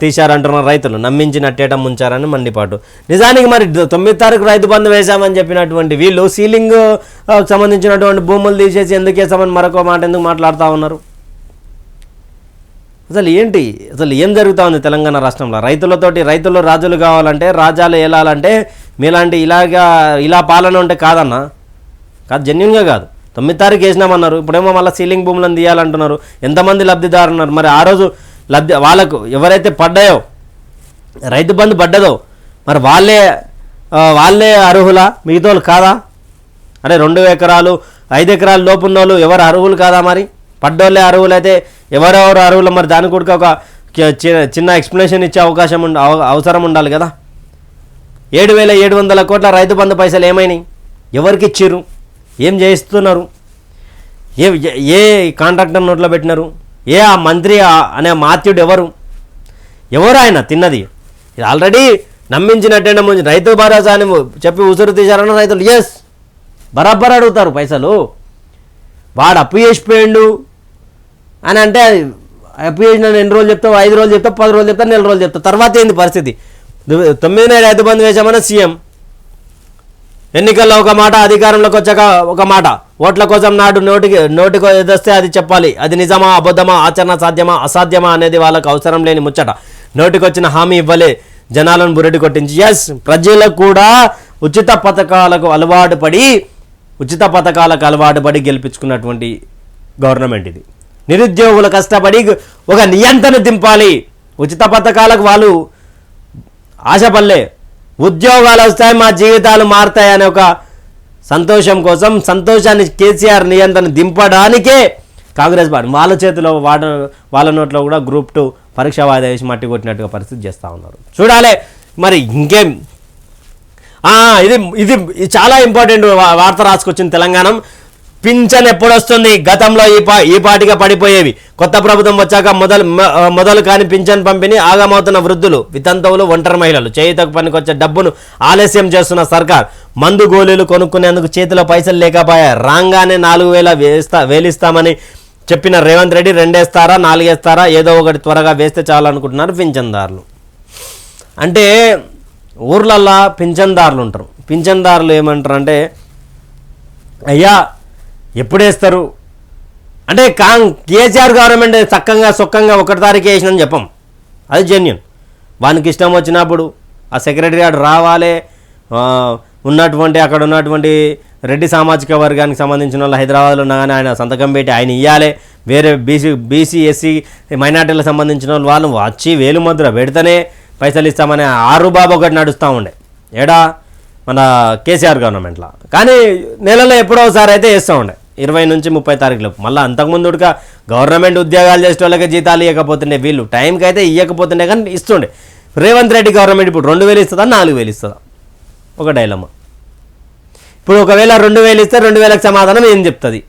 తీశారంటున్న రైతులు. నమ్మించి నట్టేయటం ముంచారని మండిపాటు. నిజానికి మరి 9 తారీఖు రైతు బంధు వేశామని చెప్పినటువంటి వీళ్ళు సీలింగ్ సంబంధించినటువంటి భూములు తీసేసి ఎందుకు వేసామని మరొక మాట ఎందుకు మాట్లాడుతూ ఉన్నారు. అసలు ఏం జరుగుతూ ఉంది తెలంగాణ రాష్ట్రంలో? రైతులు రాజులు కావాలంటే, రాజ్యాలు ఏలాలంటే మీలాంటి ఇలా పాలన ఉంటే కాదన్నా, కాదు, జెన్యున్గా కాదు. 9 తారీఖు వేసినామన్నారు, ఇప్పుడేమో మళ్ళీ సీలింగ్ భూములను తీయాలంటున్నారు. ఎంతమంది లబ్ధిదారులు ఉన్నారు మరి? ఆ రోజు వాళ్ళకు ఎవరైతే పడ్డాయో రైతు బంధు పడ్డదో మరి వాళ్ళే అర్హులా, మిగతా వాళ్ళు కాదా? అంటే 2 ఎకరాలు 5 ఎకరాలు లోపు ఉన్న వాళ్ళు ఎవరు అర్హులు కాదా? మరి పడ్డోళ్ళే అర్హులు అయితే ఎవరెవరు అర్హులు? మరి దాని కూడా ఒక చిన్న ఎక్స్ప్లెనేషన్ ఇచ్చే అవసరం ఉండాలి కదా. 7,700 కోట్ల రైతు బంధు పైసలు ఏమైనాయి? ఎవరికి ఇచ్చిర్రు? ఏం చేస్తున్నారు? ఏ కాంట్రాక్టర్ నోట్లో పెట్టినారు? ఆ మంత్రి అనే మాత్యుడు ఎవరు ఆయన తిన్నది? ఇది ఆల్రెడీ నమ్మించినట్టే ముందు రైతు భరోసా అని చెప్పి ఉసురు తీశారన్న రైతులు ఎస్ బరాబర్ అడుగుతారు పైసలు. వాడు అప్పు చేసిపోయిండు అని అంటే అప్పు చేసిన ఎన్ని రోజులు చెప్తావు? 5 రోజులు చెప్తావు, 10 రోజులు చెప్తావు, 4 రోజులు చెప్తావు. తర్వాత ఏంది పరిస్థితి? 9న రైతు బంధు వేసామన్న సీఎం, ఎన్నికల్లో ఒక మాట, అధికారంలోకి వచ్చాక ఒక మాట. ఓట్ల కోసం నోటికి ఎదొస్తే అది చెప్పాలి. అది నిజమా అబద్ధమా, ఆచరణ సాధ్యమా అసాధ్యమా అనేది వాళ్ళకు అవసరం లేని ముచ్చట. నోటికొచ్చిన హామీ ఇవ్వలే, జనాలను బురడి కొట్టించి ఎస్ ప్రజలకు కూడా ఉచిత పథకాలకు అలవాటు పడి గెలిపించుకున్నటువంటి గవర్నమెంట్ ఇది. నిరుద్యోగులు కష్టపడి ఒక నియంత్రణ దింపాలి. ఉచిత పథకాలకు వాళ్ళు ఆశపడలే, ఉద్యోగాలు వస్తాయి, మా జీవితాలు మారుతాయి అనే ఒక సంతోషం కోసం, సంతోషాన్ని కేసీఆర్ నియంత్రణ దింపడానికే కాంగ్రెస్ పార్టీ వాళ్ళ చేతిలో వాళ్ళ నోట్లో కూడా Group 2 పరీక్ష వాయిదా వేసి మట్టి కొట్టినట్టుగా పరిస్థితి చేస్తూ ఉన్నారు. చూడాలి మరి ఇంకేం. ఇది చాలా ఇంపార్టెంట్ వార్త రాసుకొచ్చింది తెలంగాణ. పింఛన్ ఎప్పుడు వస్తుంది? గతంలో ఈ పాటిగా పడిపోయేవి. కొత్త ప్రభుత్వం వచ్చాక మొదలు కాని పింఛన్ పంపిణీ. ఆగమవుతున్న వృద్ధులు, వితంతువులు, ఒంటరి మహిళలు. చేయుతకు పనికొచ్చే డబ్బును ఆలస్యం చేస్తున్న సర్కార్. మందు గోళీలు కొనుక్కునేందుకు చేతిలో పైసలు లేకపోయాయి. రాగానే 4,000 వేలిస్తామని చెప్పిన రేవంత్ రెడ్డి 2 వేస్తారా 4 వేస్తారా ఏదో ఒకటి త్వరగా వేస్తే చాలనుకుంటున్నారు పింఛన్దారులు. అంటే ఊర్లల్లో పింఛన్దారులు ఉంటారు. పింఛన్దారులు ఏమంటారు అంటే, అయ్యా ఎప్పుడు వేస్తారు అంటే కేసీఆర్ గవర్నమెంట్ చొక్కంగా 1 తారీఖు వేసినని చెప్పం. అది జెన్యూన్. వానికి ఇష్టం వచ్చినప్పుడు ఆ సెక్రటరీ రావాలి, అక్కడ ఉన్నటువంటి రెడ్డి సామాజిక వర్గానికి సంబంధించిన వాళ్ళు హైదరాబాద్లో ఉన్నా కానీ ఆయన సంతకం పెట్టి ఆయన ఇవ్వాలి. వేరే బీసీ ఎస్సీ మైనార్టీలకు సంబంధించిన వాళ్ళు వచ్చి వేలుముద్ర పెడితేనే పైసలు ఇస్తామని బాబు ఒకటి నడుస్తూ ఉండే ఏడా మన కేసీఆర్ గవర్నమెంట్లో. కానీ నెలలో ఎప్పుడో ఒకసారి అయితే వేస్తూ ఉండే 20 నుంచి 30 తారీఖులకు. మళ్ళీ అంతకుముందుగా గవర్నమెంట్ ఉద్యోగాలు చేసే వాళ్ళకి జీతాలు ఇవ్వకపోతుండే, వీళ్ళు టైంకి అయితే ఇవ్వకపోతుండే కానీ ఇస్తుండే. రేవంత్ రెడ్డి గవర్నమెంట్ ఇప్పుడు 2,000 ఇస్తుందా 4,000 ఇస్తుందా? ఒక డైలమా. ఇప్పుడు ఒకవేళ 2,000 ఇస్తే 2,000కి సమాధానం ఏం చెప్తుంది?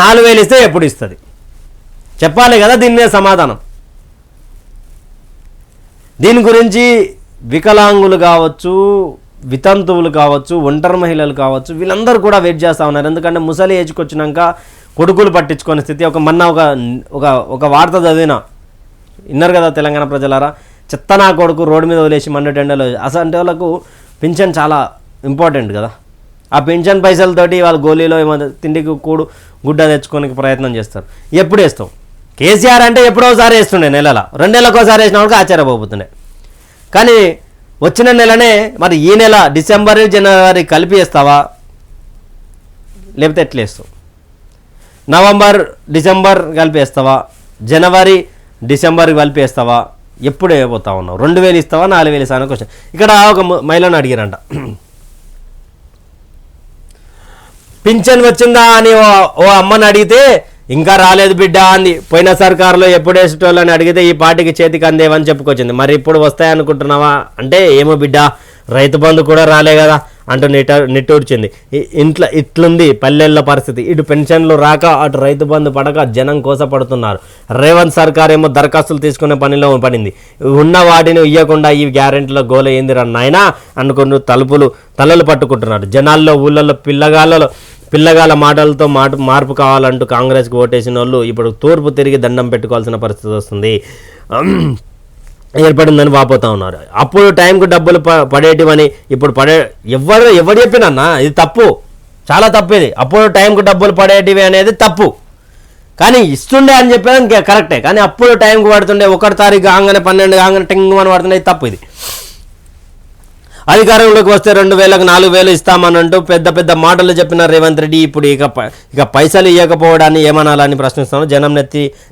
4,000 ఇస్తే ఎప్పుడు ఇస్తుంది? చెప్పాలి కదా దీని మీద సమాధానం. దీని గురించి వికలాంగులు కావచ్చు, వితంతువులు కావచ్చు, ఒంటరి మహిళలు కావచ్చు, వీళ్ళందరూ కూడా వెయిట్ చేస్తూ ఉన్నారు. ఎందుకంటే ముసలి ఏజ్కి వచ్చినాక కొడుకులు పట్టించుకునే స్థితి. ఒక వార్త చదివిన, విన్నారు కదా తెలంగాణ ప్రజలారా, చెత్త నా కొడుకు రోడ్డు మీద వదిలేసి మండటెండలో. అసలు వాళ్ళకు పింఛన్ చాలా ఇంపార్టెంట్ కదా. ఆ పెన్షన్ పైసలతోటి వాళ్ళు గోళీలో తిండికి గుడ్డ తెచ్చుకోనికి ప్రయత్నం చేస్తారు. ఎప్పుడు వేస్తాం? కేసీఆర్ అంటే ఎప్పుడోసారి వేస్తుండే, నెలల 2 నెలలకోసారి వేసిన వాళ్ళకి ఆశ్చర్యపోతుండే. కానీ వచ్చిన నెలనే మరి ఈ నెల డిసెంబర్ జనవరి కలిపి వేస్తావా, లేకపోతే ఎట్లా వేస్తావు? నవంబర్ డిసెంబర్ కలిపి వేస్తావా, జనవరి డిసెంబర్ కలిపి వేస్తావా, ఎప్పుడు వేయబోతా ఉన్నావు? 2000 ఇస్తావా, 4000 ఇస్తావా అని క్వశ్చన్. ఇక్కడ ఒక మహిళను అడిగారంట, పింఛన్ వచ్చిందా అని ఓ అమ్మని అడిగితే ఇంకా రాలేదు బిడ్డ అంది. పోయిన సర్కారులో ఎప్పుడు వేసేటోళ్ళని అడిగితే ఈ పార్టీకి చేతికి అందేవని చెప్పుకొచ్చింది. మరి ఇప్పుడు వస్తాయనుకుంటున్నావా అంటే ఏమో బిడ్డ రైతు బంధు కూడా రాలే కదా అంటూ నిట్టూర్చింది. ఇట్లుంది పల్లెల్లో పరిస్థితి. ఇటు పెన్షన్లు రాక, అటు రైతు బంధు పడక జనం కోసపడుతున్నారు. రేవంత్ సర్కార్ ఏమో దరఖాస్తులు తీసుకునే పనిలో పడింది. ఉన్న వాటిని ఇవ్వకుండా ఈ గ్యారెంటీలో గోల ఏంది రన్నాయనా అనుకుని తలలు పట్టుకుంటున్నారు. జనాల్లో, ఊళ్ళల్లో పిల్లగాళ్ళ మాటలతో మార్పు కావాలంటూ కాంగ్రెస్కి ఓటేసిన వాళ్ళు ఇప్పుడు తూర్పు తిరిగి దండం పెట్టుకోవాల్సిన పరిస్థితి వస్తుంది ఏర్పడిందని వాపోతా ఉన్నారు. అప్పుడు టైంకు డబ్బులు పడేటివని ఇప్పుడు ఎవరు చెప్పినన్నా ఇది తప్పు, చాలా తప్పు ఇది. అప్పుడు టైంకు డబ్బులు పడేటివి అనేది తప్పు, కానీ ఇస్తుండే అని చెప్పేది కరెక్టే. కానీ అప్పుడు టైంకు పడుతుండే, 1 తారీఖు కాగానే 12 కాగానే టింగ్ అని పడుతుండే, తప్పు ఇది. అధికారంలోకి వస్తే 2000కు 4000 ఇస్తామని అంటూ పెద్ద మాటలు చెప్పిన రేవంత్ రెడ్డి ఇప్పుడు ఇక పైసలు ఇవ్వకపోవడాన్ని ఏమనాలని ప్రశ్నిస్తాను. జనం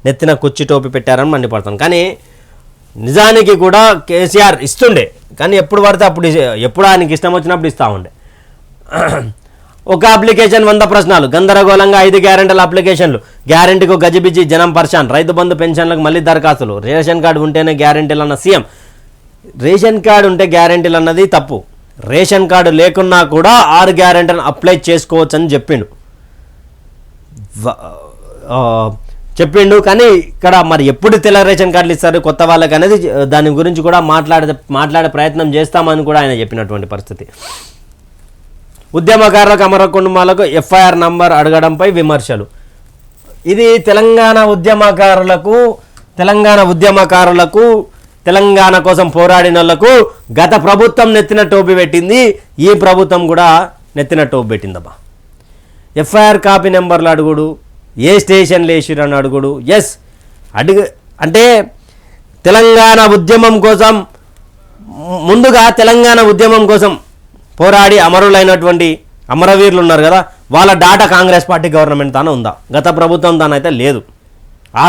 నెత్తిన కుర్చీ టోపీ పెట్టారని మండిపడతాను. కానీ నిజానికి కూడా కేసీఆర్ ఇస్తుండే, కానీ ఎప్పుడు పడితే అప్పుడు, ఎప్పుడు ఆయనకి ఇష్టం వచ్చినప్పుడు ఇస్తూ ఉండే. ఒక అప్లికేషన్ 100 ప్రశ్నలు, గందరగోళంగా 5 గ్యారెంటీల అప్లికేషన్లు, గ్యారెంటీకు గజిబిజి, జనం పర్షాన్, రైతు బంధు పెన్షన్లకు మళ్ళీ దరఖాస్తులు, రేషన్ కార్డు ఉంటేనే గ్యారెంటీలు అన్న సీఎం. రేషన్ కార్డు ఉంటే గ్యారెంటీలు అన్నది తప్పు. రేషన్ కార్డు లేకున్నా కూడా 6 గ్యారెంటీలను అప్లై చేసుకోవచ్చు అని చెప్పిండు. కానీ ఇక్కడ మరి ఎప్పుడు తెల్ల రేషన్ కార్డులు ఇస్తారు కొత్త వాళ్ళకి అనేది, దాని గురించి కూడా మాట్లాడే ప్రయత్నం చేస్తామని కూడా ఆయన చెప్పినటువంటి పరిస్థితి. ఉద్యమకారులకు, అమర కుటుంబాలకు ఎఫ్ఐఆర్ నంబర్ అడగడంపై విమర్శలు. ఇది తెలంగాణ ఉద్యమకారులకు తెలంగాణ కోసం పోరాడిన వాళ్ళకు గత ప్రభుత్వం నెత్తిన టోపీ పెట్టింది, ఈ ప్రభుత్వం కూడా నెత్తిన టోపీ పెట్టిందబ్బా. ఎఫ్ఐఆర్ కాపీ నెంబర్లు అడుగుడు, ఏ స్టేషన్లు వేసిరని అడుగుడు. అంటే తెలంగాణ ఉద్యమం కోసం, ముందుగా తెలంగాణ ఉద్యమం కోసం పోరాడి అమరులైనటువంటి అమరవీరులు ఉన్నారు కదా, వాళ్ళ డాటా కాంగ్రెస్ పార్టీ గవర్నమెంట్ తానే ఉందా? గత ప్రభుత్వం తానైతే లేదు.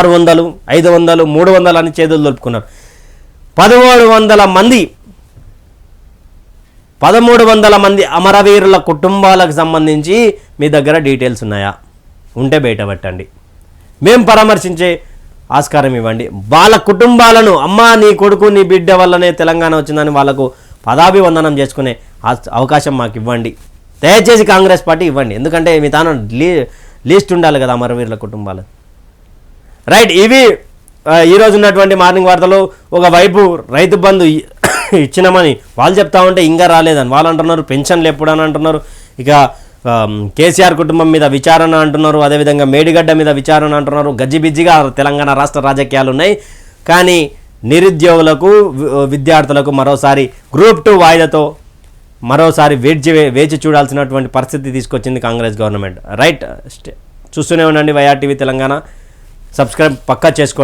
600, 500, 300 అని చేతులు దొరుకుతున్నారు. 1300 మంది అమరవీరుల కుటుంబాలకు సంబంధించి మీ దగ్గర డీటెయిల్స్ ఉన్నాయా? ఉంటే బయట పెట్టండి, మేము పరామర్శించే ఆస్కారం ఇవ్వండి. వాళ్ళ కుటుంబాలను, అమ్మ నీ కొడుకు నీ బిడ్డ వల్లనే తెలంగాణ వచ్చిందని వాళ్ళకు పదాభివందనం చేసుకునే అవకాశం మాకు ఇవ్వండి. దయచేసి కాంగ్రెస్ పార్టీ ఇవ్వండి. ఎందుకంటే మీ తాను లిస్ట్ ఉండాలి కదా అమరవీరుల కుటుంబాలు. రైట్, ఇవి ఈరోజు ఉన్నటువంటి మార్నింగ్ వార్తలు. ఒకవైపు రైతు బంధు ఇచ్చినామని వాళ్ళు చెప్తా ఉంటే ఇంకా రాలేదని వాళ్ళు అంటున్నారు. పెన్షన్లు ఎప్పుడని అంటున్నారు. ఇక కేసీఆర్ కుటుంబం మీద విచారణ అంటున్నారు. అదేవిధంగా మేడిగడ్డ మీద విచారణ అంటున్నారు. గజిబిజిగా తెలంగాణ రాష్ట్ర రాజకీయాలు ఉన్నాయి. కానీ నిరుద్యోగులకు, విద్యార్థులకు మరోసారి గ్రూప్ 2 వాయిదాతో మరోసారి వేచి చూడాల్సినటువంటి పరిస్థితి తీసుకొచ్చింది కాంగ్రెస్ గవర్నమెంట్. రైట్, చూస్తూనే ఉండండి వైఆర్ టీవీ తెలంగాణ. సబ్స్క్రైబ్ పక్కా చేసుకోండి.